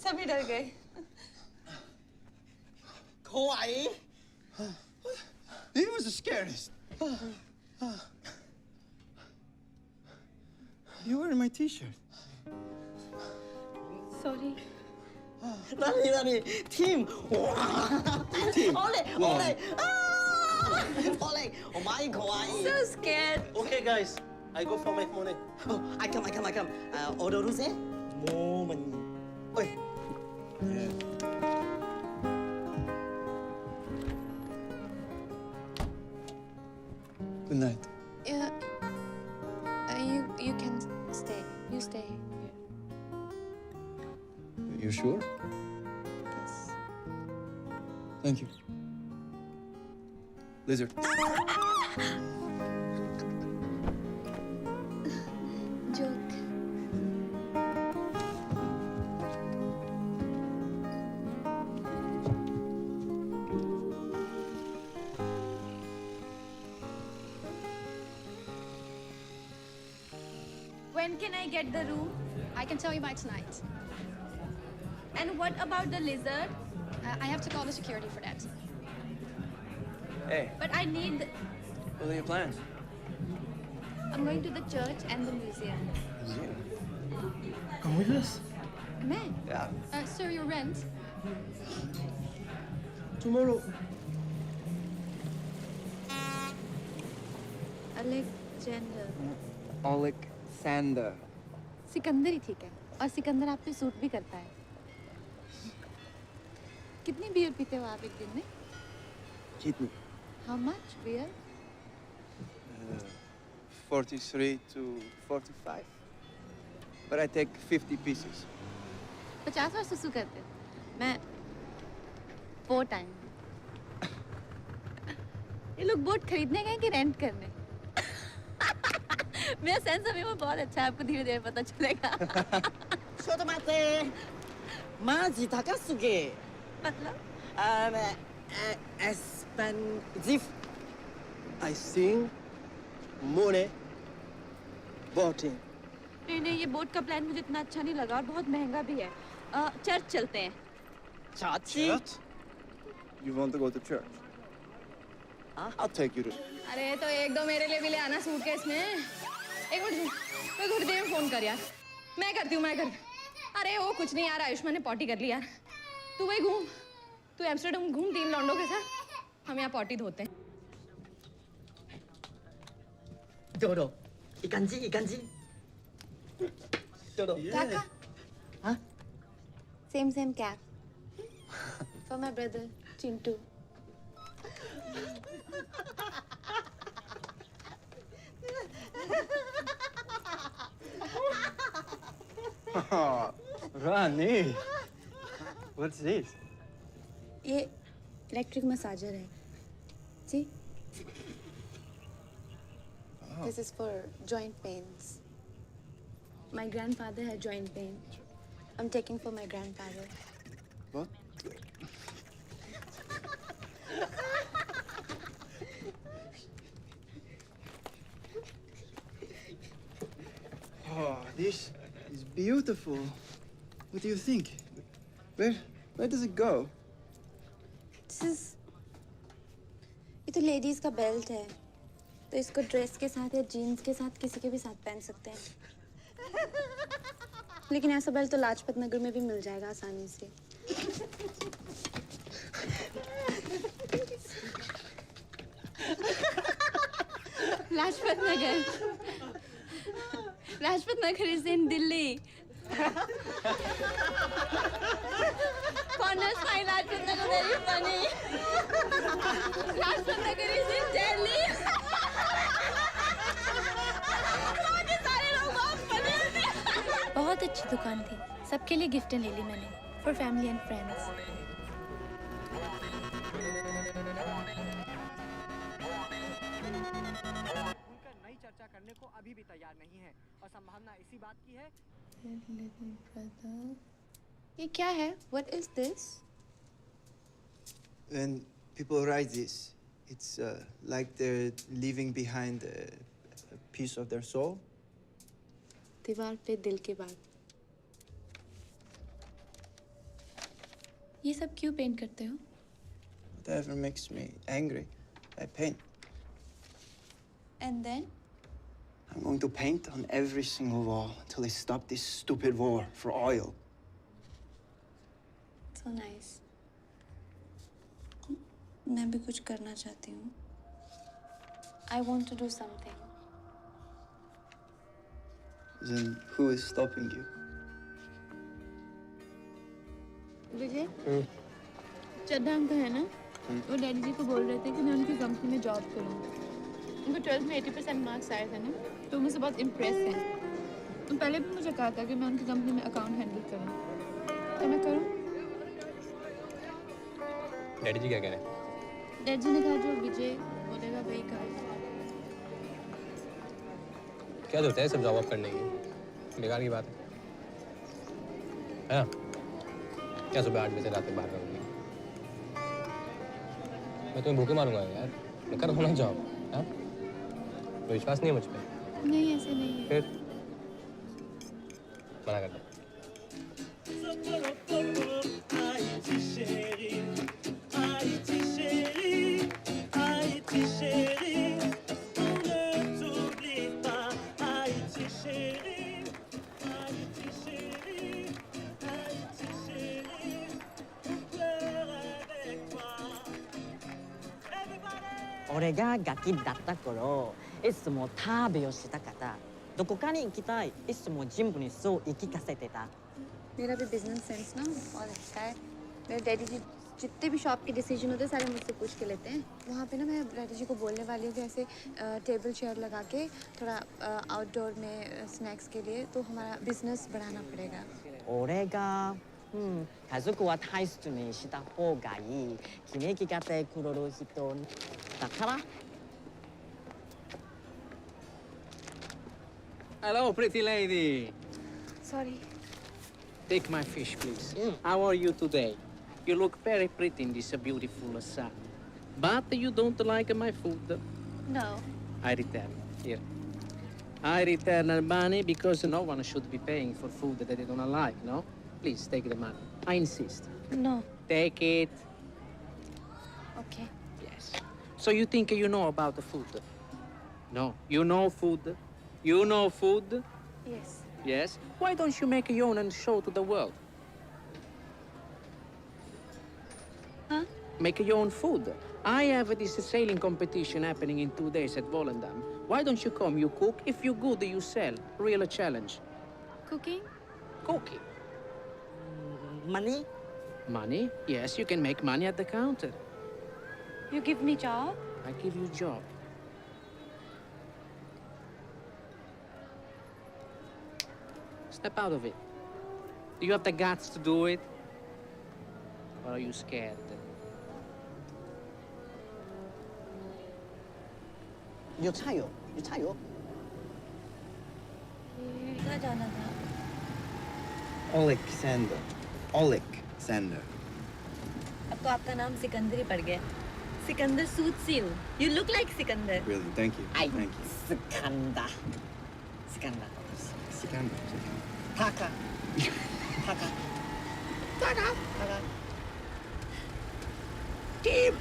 सभी डर गए। खोआई. He was the scariest. You were in my t-shirt. Sorry. 나니 팀. Team. 올레 Wow. 올레. 올레. Oh my खोआई. So scared. Okay, guys. I go for my money. I come. 오로루세. 모만. 어이. Good night. Yeah. You can stay. You stay here. You sure? Yes. Thank you. Lizard. Joke. When can I get the room? I can tell you by tonight. And what about the lizard? I have to call the security for that. Hey, But I need... what are your plans? I'm going to the church and the museum. Come with us. May? Yeah. Sir, your rent? Tomorrow. Alexander. Alexander. Sikandar ही ठीक है और सिकंदर आप पे suit भी करता है। कितनी beer पीते हो आप एक दिन में? Kidney. How much beer? 43 to 45. But I take 50 pieces. 50 बार सुसु करते हो? मैं 4 टाइम। ये लोग बोट खरीदने गए कि रेंट करने? मेरा सेंस ऑफ ह्यूमर बहुत अच्छा है, आपको धीरे-धीरे पता चलेगा। 소도마테. 마지 다가수게. मतलब? expensive. I sing money boating. नहीं, ये बोट का प्लान मुझे इतना अच्छा नहीं लगा और बहुत महंगा भी है। चर्च चलते हैं। Church? You want to go to church? I'll take you to. अरे तो एक दो मेरे लिए भी ले आना सूटकेस में। एक मिनट मैं थोड़ी देर में फोन कर यार। मैं करती हूँ। अरे वो कुछ नहीं यार, आयुष्मान ने पॉटी कर ली यार। तू वही घूम, तू एम्स्टर्डम घूम 3 लौंडों के साथ। हम यहाँ पॉटी धोते हैं। 도로. 이간지. 도로. Kaka. Huh? Same cap. For my brother, Chintu. Oh, Rani. What's this? ये इलेक्ट्रिक मसाजर है। See? This is for joint pains. My grandfather had joint pain. I'm taking for my grandfather. What? Oh, this is beautiful. What do you think? Where does it go? ये तो ladies का belt है, तो इसको dress के साथ या jeans के साथ किसी के भी साथ पहन सकते हैं। लेकिन ऐसा बेल्ट तो लाजपत नगर में भी मिल जाएगा आसानी से। Lajpat Nagar is in Delhi. Corners my Latin Nagar very funny. Latin Nagar is in Delhi. बहुत अच्छी दुकान थी, सबके लिए गिफ्टें ले ली मैंने, फॉर फैमिली एंड फ्रेंड्स। नई चर्चा करने को अभी भी तैयार नहीं है और संभावना इसी बात की है। ये क्या है? What is this? When people write this, it's like they're leaving behind a piece of their soul. दीवार पे दिल की बात। ये सब क्यों पेंट करते हो? Whatever makes me angry, I paint. And then? I'm going to paint on every single wall until they stop this stupid war for oil. So nice. मैं भी कुछ करना चाहती हूँ। I want to do something. Then who is stopping you? Vijay, Chadha uncle है ना? वो daddy जी को बोल रहे थे कि मैं उनकी कंपनी में जॉब करूँ। उनको 12th में 80% मार्क्स आए थे ना, तो मुझसे बहुत इम्प्रेस हैं। तो पहले भी मुझे कहा था कि मैं उनकी कंपनी में अकाउंट हैंडल करूँ, तो मैं करूँ। डैडी जी क्या कह रहे हैं? डैडी जी ने कहा जो विजय बोलेगा वही कहा। क्या जरूरत है सब जॉब अप करने की? बेकार की बात है ना? क्या सुबह 8 बजे रात में बाहर रहूँगी? मैं तुम्हें भूखे मारूंगा यार। मैं कर होना जॉब। हाँ? विश्वास नहीं है मुझ पे? नहीं, ऐसे नहीं है। फिर मना कर दो।俺がガキだった頃、いつも旅をしたかった。どこかに行きたい。いつもジムにそう言い聞かせてた。 मेरा भी बिजनेस सेंस ना बहुत अच्छा है। मेरे डैडी जी जितने भी शॉप के डिसीजन होते हैं सारे मुझसे पूछ के लेते हैं। वहाँ पे ना मैं डैडी जी को बोलने वाली हूँ कि ऐसे टेबल चेयर लगा के थोड़ा आउटडोर में स्नैक्स के लिए तो हमारा बिजनेस बढ़ाना पड़ेगा। 俺が、家族は大切にした方がいい。決めきかてくれる人だから。 Hello, pretty lady. Sorry. Take my fish, please. How are you today? You look very pretty in this beautiful set. But you don't like my food. No. I return. Here. I return the money because no one should be paying for food that they don't like, no? Please, take the money. I insist. No. Take it. Okay. Yes. So you think you know about the food? No. You know food? You know food? Yes. Yes? Why don't you make your own and show to the world? Huh? Make your own food. I have this sailing competition happening in 2 days at Volendam. Why don't you come? You cook. If you're good, you sell. Real challenge. Cooking? Cooking. Money? Money? Yes, you can make money at the counter. You give me job? I give you job. Step out of it. Do you have the guts to do it? Or are you scared? You try. कहाँ जाना था? Alexander. Alexander. अब तो आपका नाम सिकंदर ही पड़ गया। Sikandar suits you. You look like Sikandar. Really, thank you. Ay, Thank you. Sikanda. Sikanda. Sikanda. Taka. Taka. Taka. Taka. Team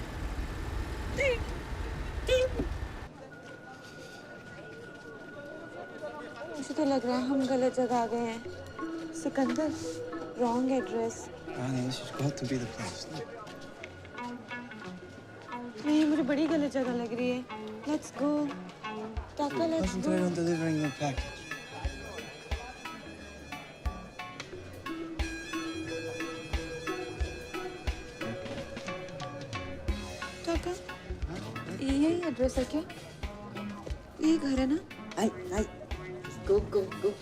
मुझे तो लग रहा है हम गलत जगह आ गए हैं। Sikandar, wrong address. Rani, this has got to be the place. नहीं, मुझे बड़ी गलत जगह लग रही है। Let's go. Taka, let's go. Concentrate on delivering your package. टाका, यही एड्रेस है क्या? यही घर है ना? आई गो गो गो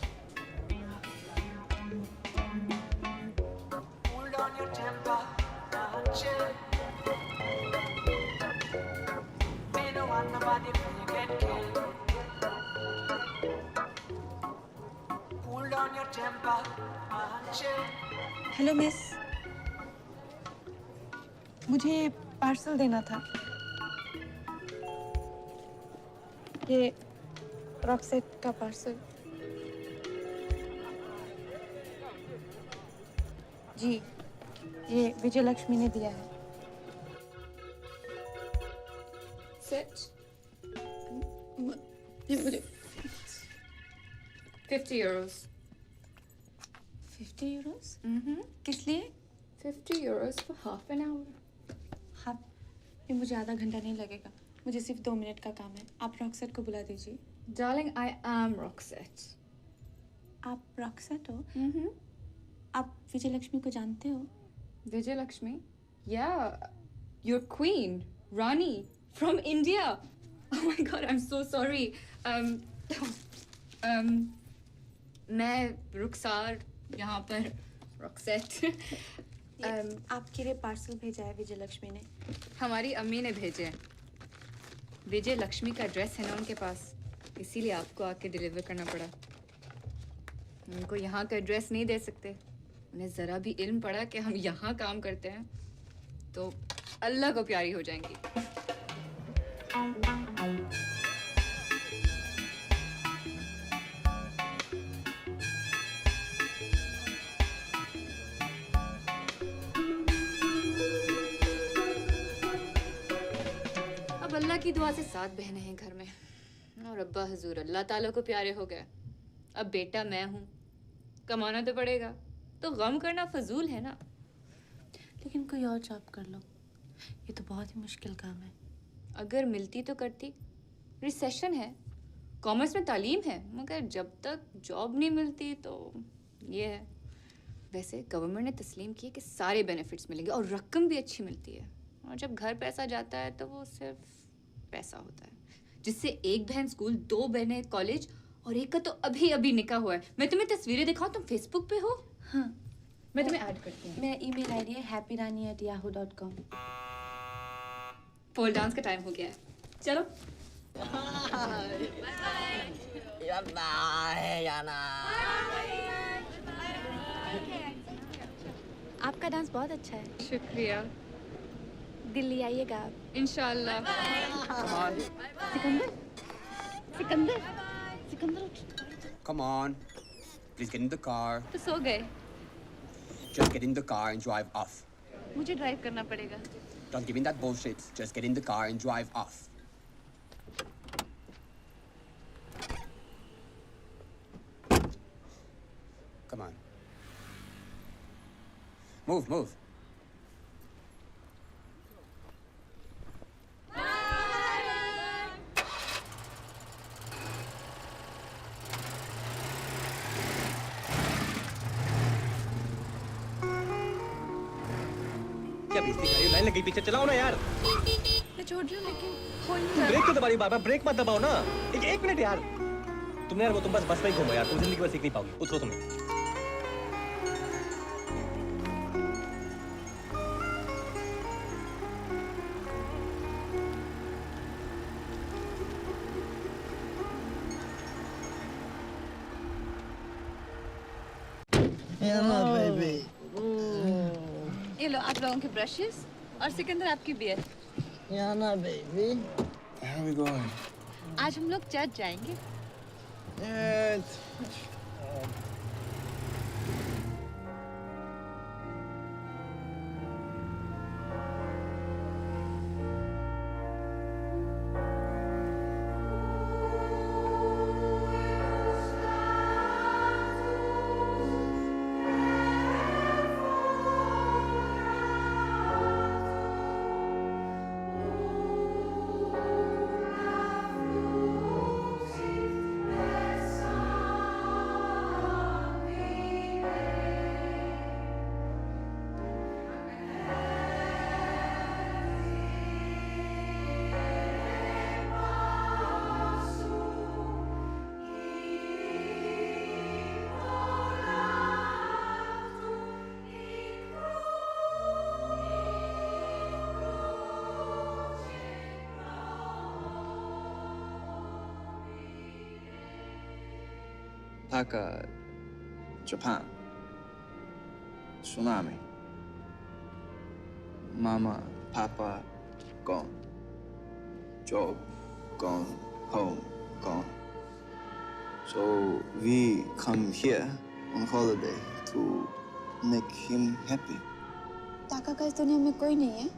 हेलो मिस, मुझे पार्सल देना था। ये रॉक्सेट का पार्सल। जी, ये विजय लक्ष्मी ने दिया है। Sit. ये मुझे 50 euros. 50 euros? किस लिए? 50 euros for half an hour. हाँ, ये मुझे आधा घंटा नहीं लगेगा। मुझे सिर्फ 2 मिनट का काम है। आप रॉक्सेट को बुला दीजिए। Darling, I am Roxette. आप रॉक्सेट हो? आप विजय लक्ष्मी को जानते हो? Vijay Lakshmi? Yeah, your queen, Rani, from India. Oh my God, I'm so sorry. मैं रुखसार, यहाँ पर रॉक्सेट। आपके लिए पार्सल भेजा है विजय लक्ष्मी ने। हमारी अम्मी ने भेजे हैं। विजय लक्ष्मी का एड्रेस है ना उनके पास, इसीलिए आपको आके डिलीवर करना पड़ा। उनको यहाँ का एड्रेस नहीं दे सकते। उन्हें ज़रा भी इल्म पड़ा कि हम यहाँ काम करते हैं तो अल्लाह को प्यारी हो जाएंगी। अब अल्लाह की दुआ से 7 बहनें हैं घर में और अब्बा हुजूर अल्लाह ताला को प्यारे हो गए। अब बेटा मैं हूँ, कमाना तो पड़ेगा, तो गम करना फजूल है ना। लेकिन कोई और जॉब कर लो, ये तो बहुत ही मुश्किल काम है। अगर मिलती तो करती। रिसेशन है, कॉमर्स में तालीम है, मगर जब तक जॉब नहीं मिलती तो ये है। वैसे गवर्नमेंट ने तस्लीम की है कि सारे बेनिफिट्स मिलेंगे और रकम भी अच्छी मिलती है। और जब घर पैसा जाता है तो वो सिर्फ पैसा होता है, जिससे एक बहन स्कूल, 2 बहनें कॉलेज और एक का तो अभी अभी निकाह हुआ है। मैं तुम्हें तस्वीरें दिखाऊं, तुम फेसबुक पे हो? हाँ, मैं तुम्हें ऐड करती हूँ। मेरा ईमेल आईडी है happyrani@yahoo.com। पोल डांस का टाइम हो गया है, चलो। आपका डांस बहुत अच्छा है। शुक्रिया। दिल्ली आइएगा आप। इंशाल्लाह। सिकंदर, सिकंदर, सिकंदर उठ। Come on. Please get in the car. तो सो गए। Just get in the car and drive off. मुझे ड्राइव करना पड़ेगा। Don't give me that bullshit. Just get in the car and drive off. Come on. Move, move. क्या बेइज्जती कर रही हो? लाइन लगी पीछे, चलाओ ना यार। मैं छोड़ रही हूँ लेकिन हो नहीं रहा। ब्रेक तो दबा रही बार-बार, ब्रेक मत दबाओ ना। एक मिनट यार। तुमने यार वो तुम बस में ही घूमो यार, तुम जिंदगी भर सीख नहीं पाओगे। उतरो तुम्हें। ये लो आप लोगों के ब्रशेस और सिकंदर आपकी beer. Yana baby. Where are we going? आज हम लोग चर्च जाएंगे। Osaka, Japan. Tsunami. Mama, Papa, gone. Job, gone. Home, gone. So we come here on holiday to make him happy. ताका का इस दुनिया में कोई नहीं है?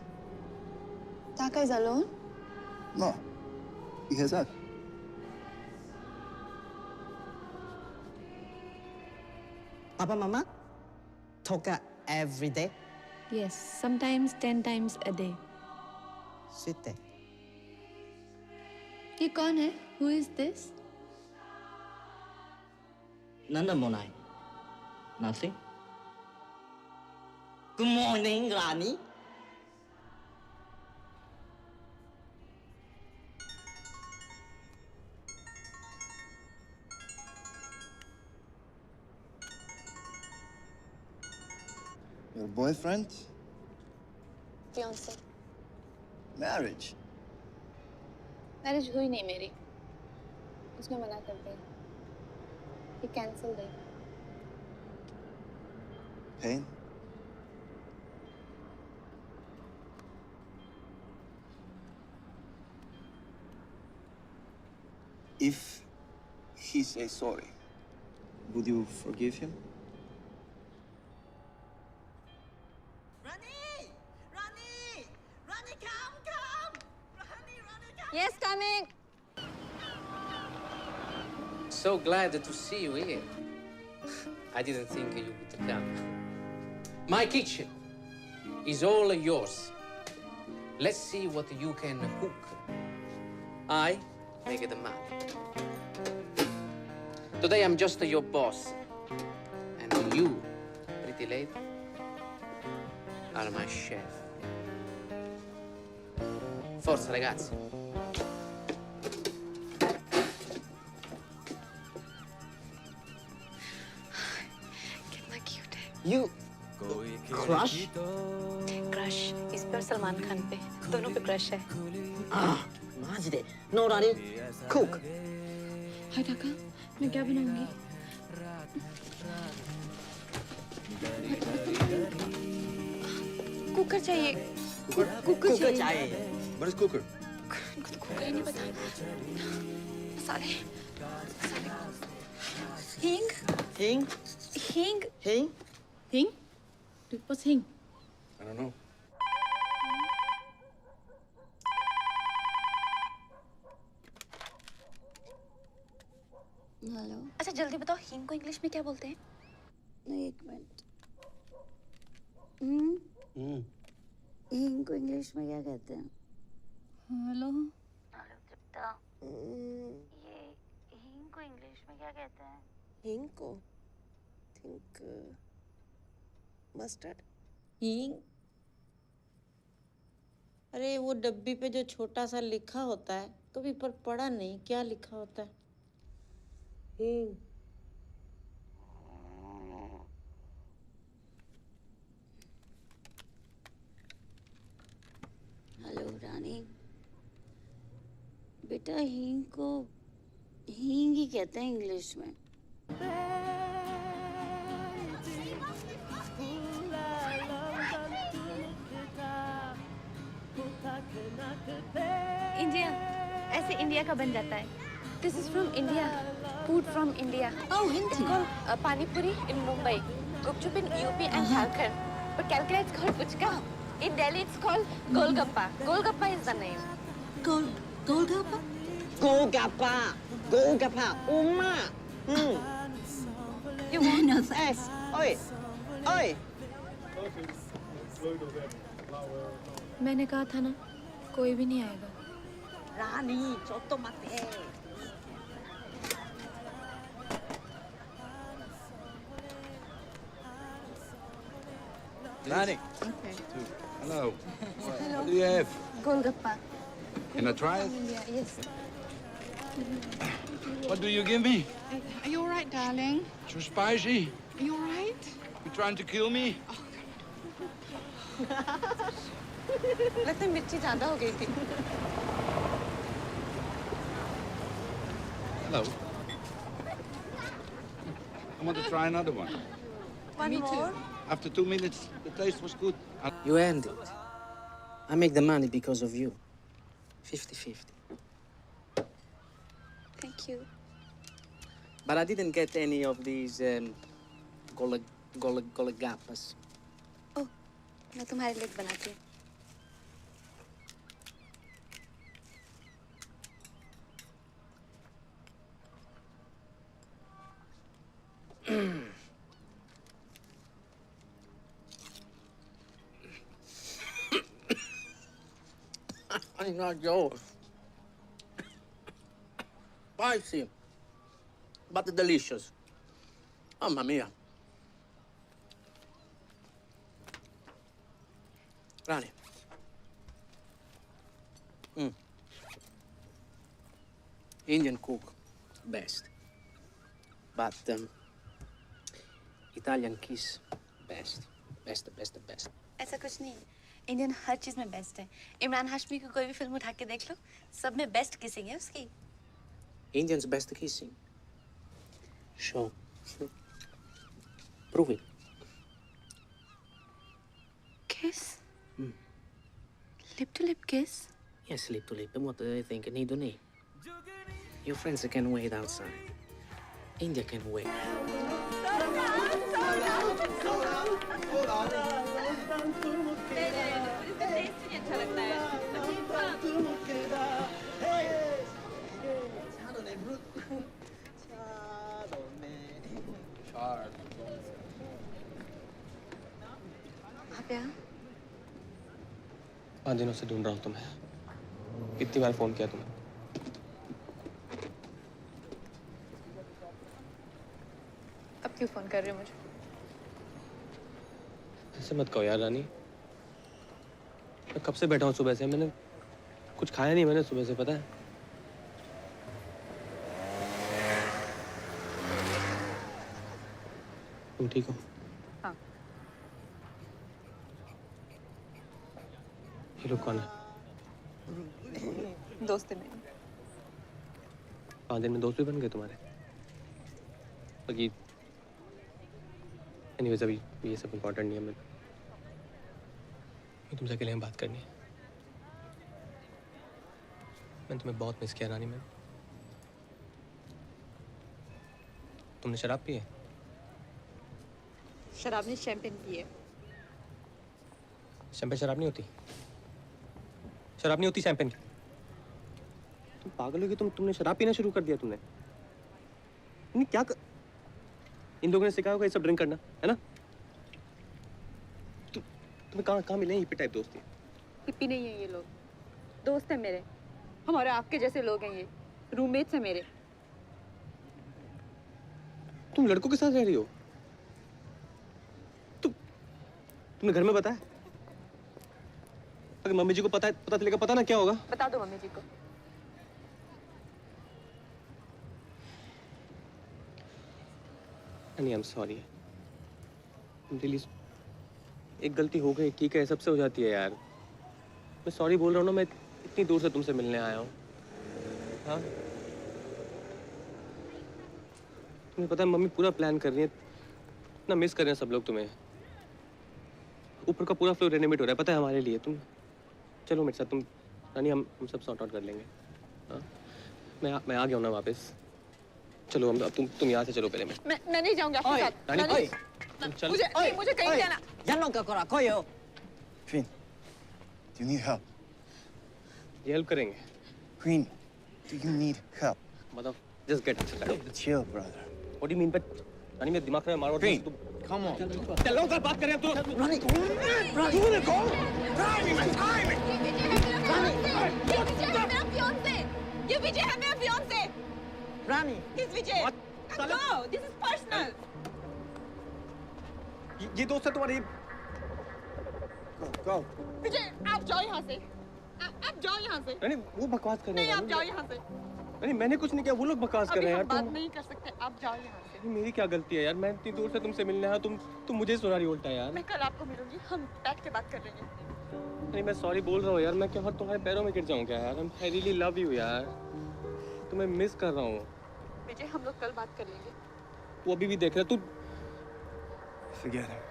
ताका is alone? No, he has us. Papa, Mama, Toka every day. Yes, sometimes 10 times a day. Sit there. ये कौन है? Who is this? Nanda Monai. Nothing. Good morning, Rani. Your boyfriend? Fiancé. Marriage. Marriage हुई नहीं मेरी। उसने मना कर दिया। He cancelled it. Pain? If he says sorry, would you forgive him? Yes, coming. So glad to see you here. I didn't think you would come. My kitchen is all yours. Let's see what you can cook. I make the money. Today I'm just your boss. And you, pretty lady, are my chef. Forza, ragazzi. You crush? Crush इस पे और सलमान खान पे दोनों पे crush है। माजिदे. No, Rani. Cook. हाय टाका, मैं क्या बनाऊंगी? कुकर चाहिए। कुकर चाहिए। What is cooker? इनको तो कुकर ही नहीं पता। मसाले। हींग। Hing? हींग। Hing? हींग? What's हींग? I don't know. हेलो। अच्छा जल्दी बताओ हींग को इंग्लिश में क्या बोलते हैं? नहीं, एक मिनट। हींग को इंग्लिश में क्या कहते हैं? हेलो। हेलो तृप्ता। ये हींग को इंग्लिश में क्या कहते हैं? हींग को? Think mustard. हींग? अरे वो डब्बी पे जो छोटा सा लिखा होता है कभी पर पढ़ा नहीं, क्या लिखा होता है? हींग। हेलो रानी। बेटा हींग को हींग ही कहते हैं इंग्लिश में। इंडिया ऐसे इंडिया का बन जाता है। This is from India, food from India. Oh Hindi. Pani puri in Mumbai, gupchup in UP and Jharkhand, but Calcutta it's called puchka. In Delhi it's called golgappa. Golgappa is the name. Golgappa? Golgappa. Golgappa. Uma. You want? No, yes. Oi. Oi. मैंने कहा था ना कोई भी नहीं आएगा। रानी, चोटो मते. Rani. Okay. Hello. Hello. What do you have? Golgappa. Can I try it? Yeah, yes. What do you give me? Are you all right, darling? Too spicy? Are you all right? You trying to kill me? लगता है मिर्ची ज्यादा हो गई थी। Hello. I want to try another one. Me too. After 2 minutes, the taste was good. You earned it. I make the money because of you. 50-50. Thank you. But I didn't get any of these golagapas. Oh, मैं तुम्हारे लिए बनाती हूँ. It's not yours. Spicy, but delicious. Mamma mia. Rani. Indian cook, best. But Italian kiss, best. Best. ऐसा कुछ नहीं. Indian हर चीज में बेस्ट है. इमरान हाशमी की कोई भी फिल्म उठा के देख लो, सब में बेस्ट किसिंग है उसकी. Indians best kissing. Sure. Prove it. Kiss? Lip to lip kiss? Yes, lip to lip. And what do they think? Knee to knee. Your friends can wait outside. India can wait. आप यहाँ? 5 दिनों से ढूंढ रहा हूँ तुम्हें. कितनी बार phone किया तुम्हें? अब क्यों फोन कर रहे हो मुझे? ऐसे मत कहो यार रानी. मैं कब से बैठा हूँ सुबह से. मैंने कुछ खाया नहीं मैंने सुबह से, पता है? तुम ठीक हो? हाँ. ये लोग कौन है? दोस्त है मेरी. 5 दिन में दोस्त भी बन गए तुम्हारे? बाकी एनीवेज अभी ये सब इम्पोर्टेंट नहीं है. मैं तुमसे अकेले में बात करनी है. मैंने तुम्हें बहुत मिस किया रानी. तुमने शराब पी है? शराब नहीं, शैंपेन पी है. शैंपेन शराब नहीं होती. शराब नहीं होती शैंपेन की. तुम पागल हो कि तुमने शराब पीना शुरू कर दिया तुमने. नहीं क्या इन लोगों ने सिखाया होगा ये सब ड्रिंक करना, है ना? तुम्हें कहाँ मिले हिप्पी टाइप दोस्ती? हिप्पी नहीं है ये लोग, दोस्त है मेरे. हमारे आपके जैसे लोग हैं ये, रूममेट्स हैं मेरे. तुम लड़कों के साथ रह रही हो? तुमने घर में बताया? अगर मम्मी जी को पता चलेगा, पता ना क्या होगा? बता दो मम्मी जी को. नहीं, I'm sorry. रियली एक गलती हो गई, ठीक है, सबसे हो जाती है यार. मैं सॉरी बोल रहा हूँ ना. मैं इतनी दूर से तुमसे मिलने आया हूँ. हाँ, तुम्हें पता है मम्मी पूरा प्लान कर रही है. इतना मिस कर रहे हैं सब लोग तुम्हें. ऊपर का पूरा फ्लोर रेनोवेट हो रहा है, पता है हमारे लिए. तुम चलो मेरे साथ. तुम रानी, हम सब सॉर्ट आउट कर लेंगे. हाँ, मैं आ गया हूँ ना वापस. चलो अब तुम यहाँ से चलो पहले. मैं नहीं जाऊंगा आपके साथ. रानी, चलो. मुझे कहीं नहीं जाना. Jangan kau koyo. Queen, do you need help? ये हेल्प करेंगे. Queen, do you need help? मतलब just get it. Chill, brother. What do you mean? But रानी मेरे दिमाग में मारो. Queen, come on. चलो कल बात करें. Rani, ये विजय है मेरा fiance. Rani. He's Vijay. No, this is personal. ये दोस्त है तुम्हारी. Go. विजय, आप जाओ यहाँ से. आप जाओ यहाँ से. रानी वो बकवास कर रहे हैं. नहीं, आप जाओ यहाँ से. रानी मैंने कुछ नहीं किया. वो लोग बकवास कर रहे हैं यार. बात नहीं कर सकते. आप जाओ यहाँ से. मेरी क्या गलती है यार? मैं इतनी दूर से तुमसे मिलने आया. तुम मुझे सुना रही उल्टा यार. मैं कल आपको मिलूंगी. हम बैठ के बात कर लेंगे. नहीं, मैं सॉरी बोल रहा हूँ यार. मैं क्या और तुम्हारे पैरों में गिर जाऊँ क्या यार? I really love you यार. तुम्हें मिस कर रहा हूँ. विजय, हम लोग कल बात कर लेंगे. तू अभी भी देख रहा है, तू Forget him.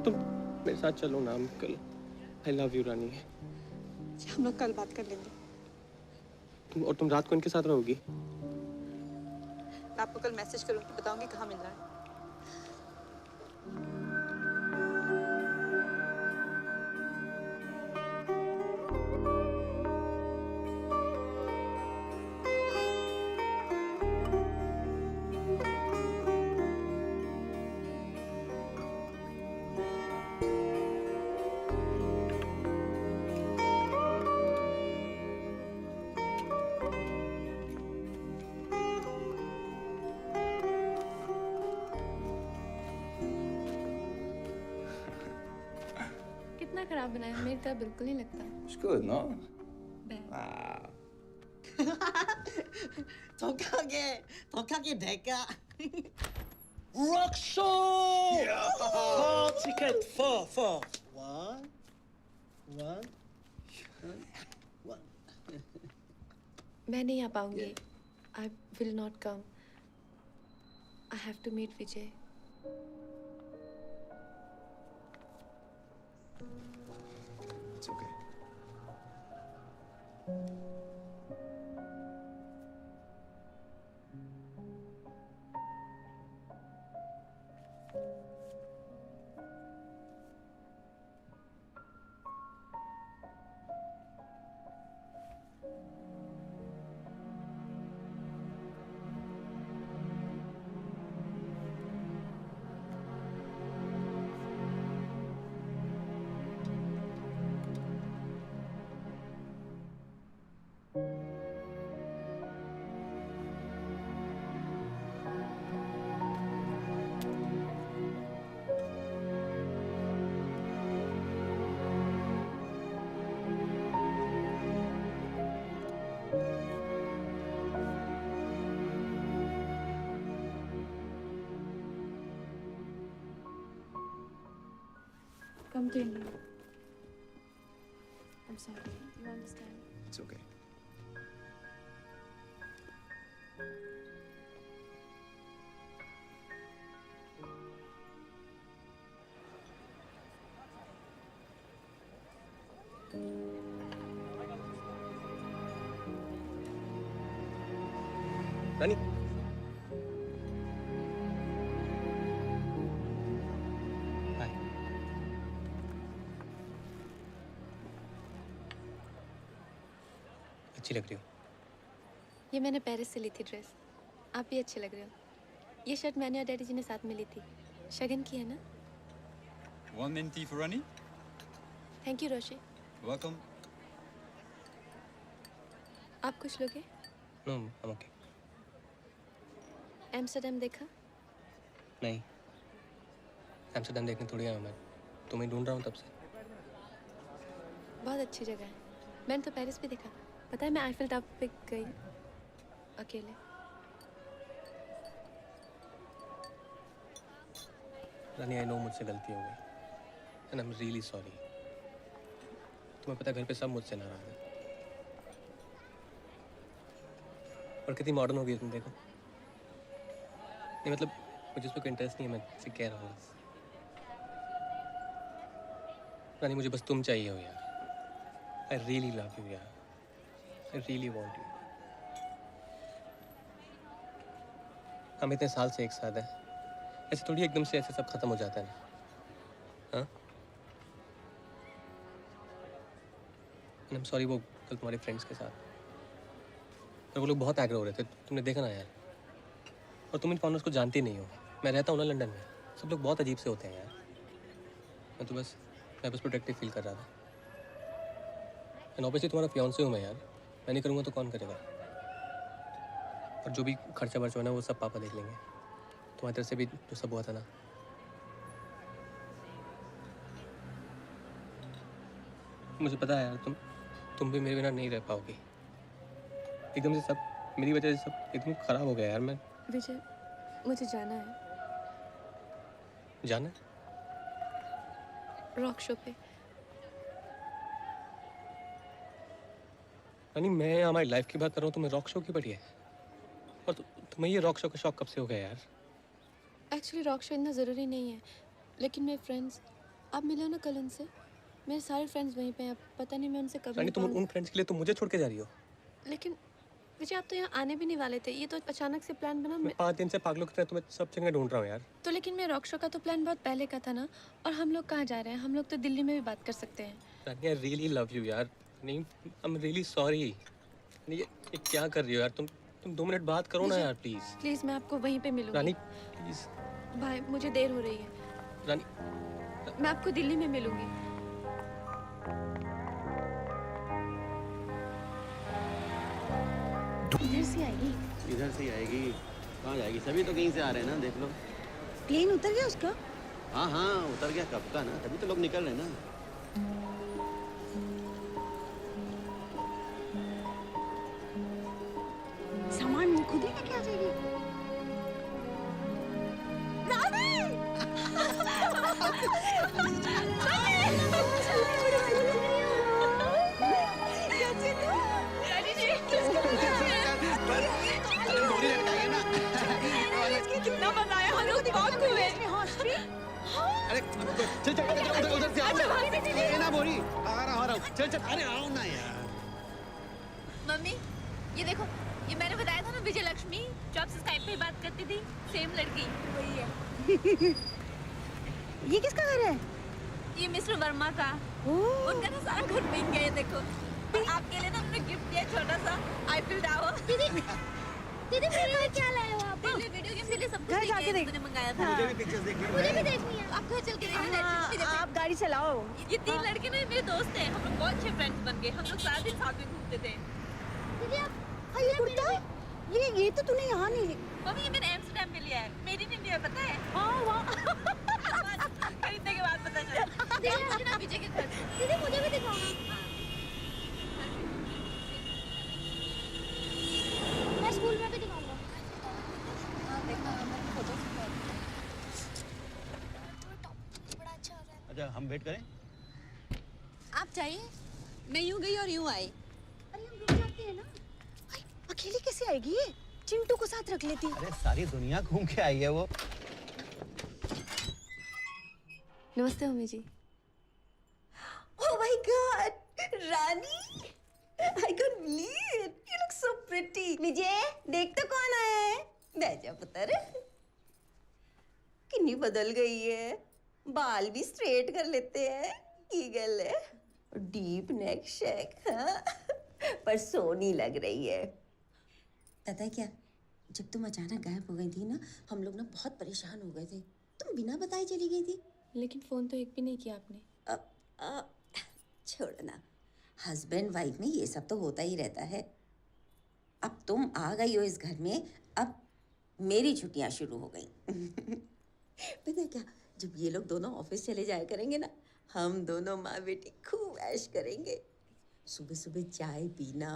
तुम मेरे साथ चलो ना अंकल। I love you रानी। हम लोग कल बात कर लेंगे। तुम रात को इनके साथ रहोगी? मैं आपको कल मैसेज करूँगी, बताऊँगी कहाँ मिलना है। कितना खराब बनाया, मेरी तरह बिल्कुल नहीं लगता। It's good, no? 독하게 될까? Rock show! Four ticket, four. One. मैं नहीं आ पाऊंगी। I will not come. I have to meet Vijay. It's okay. Come to India. I'm sorry. You understand? It's okay. रानी अच्छी लग रही हो। ये मैंने पेरिस से ली थी ड्रेस। आप भी अच्छे लग रहे हो। ये शर्ट मैंने और डैडी जी ने साथ में ली थी। शगन की है ना? One mint tea for Ronnie. Thank you Roshi. Welcome. आप कुछ लोगे? No, I'm okay. एम्स्टर्डम देखा? नहीं, एम्स्टर्डम देखने थोड़ी आया मैं। तुम्हें ढूंढ रहा हूँ तब से। बहुत अच्छी जगह है। मैंने तो पेरिस भी देखा। पता है मैं आईफिल टावर पे गई अकेले। रानी आई नो मुझसे गलती हो गई and I am really sorry. तुम्हें पता है घर पे सब मुझसे नाराज है। और कितनी मॉडर्न हो गई तुम देखो। नहीं मतलब मुझे इस पर कोई इंटरेस्ट नहीं है, मैं सिर्फ कह रहा हूँ। रानी मुझे बस तुम चाहिए हो यार। आई रियली लव यू यार। I really want you. हम इतने साल से एक साथ हैं। ऐसे थोड़ी एकदम से ऐसे सब खत्म हो जाता है ना, हाँ? And I'm sorry वो कल तुम्हारे फ्रेंड्स के साथ। और वो लोग बहुत एग्रो हो रहे थे, तुमने देखा ना यार। और तुम इन फाउंडर्स को जानती नहीं हो। मैं रहता हूँ ना लंदन में, सब लोग बहुत अजीब से होते हैं यार। मैं बस प्रोटेक्टिव फील कर रहा था। एंड ऑब्वियसली तुम्हारा फियांसे हूँ मैं यार। मैं नहीं करूँगा तो कौन करेगा? और जो भी खर्चा वर्चा होना वो सब पापा देख लेंगे। तुम्हारी तरफ से भी तो सब हुआ था ना। मुझे पता है यार तुम भी मेरे बिना नहीं रह पाओगी। एकदम से सब मेरी वजह से सब एकदम खराब हो गया यार। मैं विजय मुझे जाना है। जाना है? रॉक शो पे। यानी मैं हमारी लाइफ की बात कर रहा हूँ, तुम्हें रॉक शो की पड़ी है? और तुम्हें ये रॉक शो का शौक कब से हो गया यार? एक्चुअली रॉक शो इतना ज़रूरी नहीं है, लेकिन मेरे फ्रेंड्स, आप मिलो ना कल उनसे। मेरे सारे फ्रेंड्स वहीं पे हैं, पता नहीं मैं उनसे कब रानी, तुम उन फ्रेंड्स के लिए तुम मुझे छोड़ के जा रही हो? लेकिन विजय, आप तो यहाँ आने भी नहीं वाले थे, ये तो अचानक से प्लान बना। मैं 5 दिन से पागलों की तरह तुम्हें सब जगह ढूंढ रहा हूँ यार। तो लेकिन मेरे रॉक शो का तो प्लान बहुत पहले का था ना, और हम लोग कहाँ जा रहे हैं? हम लोग तो दिल्ली में भी बात कर सकते हैं। रानी, आई रियली लव यू यार। नहीं, आई एम रियली सॉरी। ये क्या कर रही हो यार? तुम 2 मिनट बात करो ना यार, प्लीज। प्लीज, मैं आपको वहीं पे मिलूंगी। रानी प्लीज। भाई, मुझे देर हो रही है। रानी, मैं आपको दिल्ली में मिलूंगी। इधर से आएगी। इधर से ही आएगी। कहाँ जाएगी? सभी तो कहीं से आ रहे हैं ना, देख लो। प्लेन उतर गया उसका? हाँ हाँ, उतर गया कब का ना, तभी तो लोग निकल रहे हैं ना। सामान वो खुद ही लेके आ जाएगी। कितना मजा आया, हम लोग बहुत घूमे। अरे चल चल उधर से आओ। ये ना बोरी, आ रहा हूँ। चल चल, अरे आओ ना यार। मम्मी, ये देखो, ये मैंने बताया था ना, विजय लक्ष्मी जो आपसे स्काइप पे बात करती थी, सेम लड़की वही है। ये किसका घर है? ये मिस्टर वर्मा का। उनका ना सारा घर बिक गया, देखो। आपके लिए ना हमने गिफ्ट दिया छोटा सा आईफिल टावर। दीदी मेरे लिए क्या लाए हो आप? वीडियो गेम के लिए सब कुछ घर जाके देख। मैंने मंगाया था। मुझे भी पिक्चर्स देखनी है। मुझे भी देखनी है। आप घर चल के देखना। आप गाड़ी चलाओ। ये 3 लड़के ना मेरे दोस्त हैं, हम लोग बहुत अच्छे फ्रेंड्स बन गए। हम लोग सारा दिन साथ में घूमते थे। दीदी आप ये कुर्ता? ये तो तूने यहाँ नहीं। मम्मी, ये मैंने एम्स्टर्डम में लिया है, मेड इन इंडिया, पता है? हाँ वाह। खरीदने के बाद पता चला। दीदी ना विजय के घर। दीदी मुझे भी दिखाओ ना। मैं स्कूल में भी दिखाऊंगा। बड़ा अच्छा हो रहा है। अच्छा, हम वेट करें? आप चाहिए? मैं यूं गई और यूं आई। अरे हम रुक जाते हैं ना। अकेली कैसे आएगी ये? चिंटू को साथ रख लेती। अरे सारी दुनिया घूम के आई है वो। नमस्ते mummy ji. Oh my god, Rani! I can't believe it. You look so pretty. Vijay, देख तो कौन आया है? बैजा पुत्र। कितनी बदल गई है। बाल भी स्ट्रेट कर लेते हैं। ईगल है। डीप नेक शेक, हाँ? पर सोनी लग रही है। पता है क्या? जब तुम अचानक गायब हो गई थी ना, हम लोग ना बहुत परेशान हो गए थे। तुम बिना बताए चली गई थी। लेकिन फोन तो एक भी नहीं किया आपने। छोड़ना, हस्बैंड वाइफ में ये सब तो होता ही रहता है। अब तुम आ गई हो इस घर में, अब मेरी छुट्टियां शुरू हो गई। पता है क्या, जब ये लोग दोनों ऑफिस चले जाया करेंगे ना, हम दोनों माँ बेटी खूब ऐश करेंगे। सुबह सुबह चाय पीना,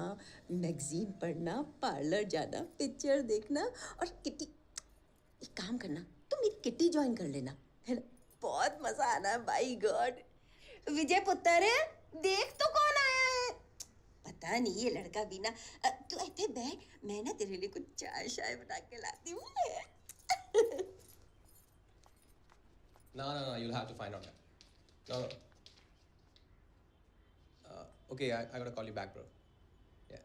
मैगजीन पढ़ना, पार्लर जाना, पिक्चर देखना और किट्टी। एक काम करना, तुम मेरी किट्टी ज्वाइन कर लेना, है ना? बहुत मजा आना। बाय गॉड, विजय पुत्र, देख तो कौन आया है। पता नहीं ये लड़का भी ना। तू ऐसे बैठ, मैं ना तेरे लिए कुछ चाय शाय बना के लाती हूँ। No, you'll have to find out that. No. Okay, I gotta call you back, bro. Yeah.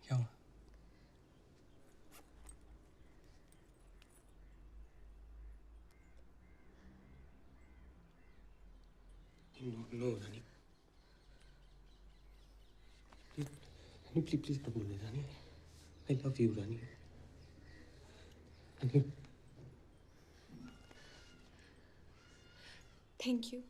क्या हुआ? No, Rani. Please don't do this, Rani. I love you, Rani. Rani. Thank you.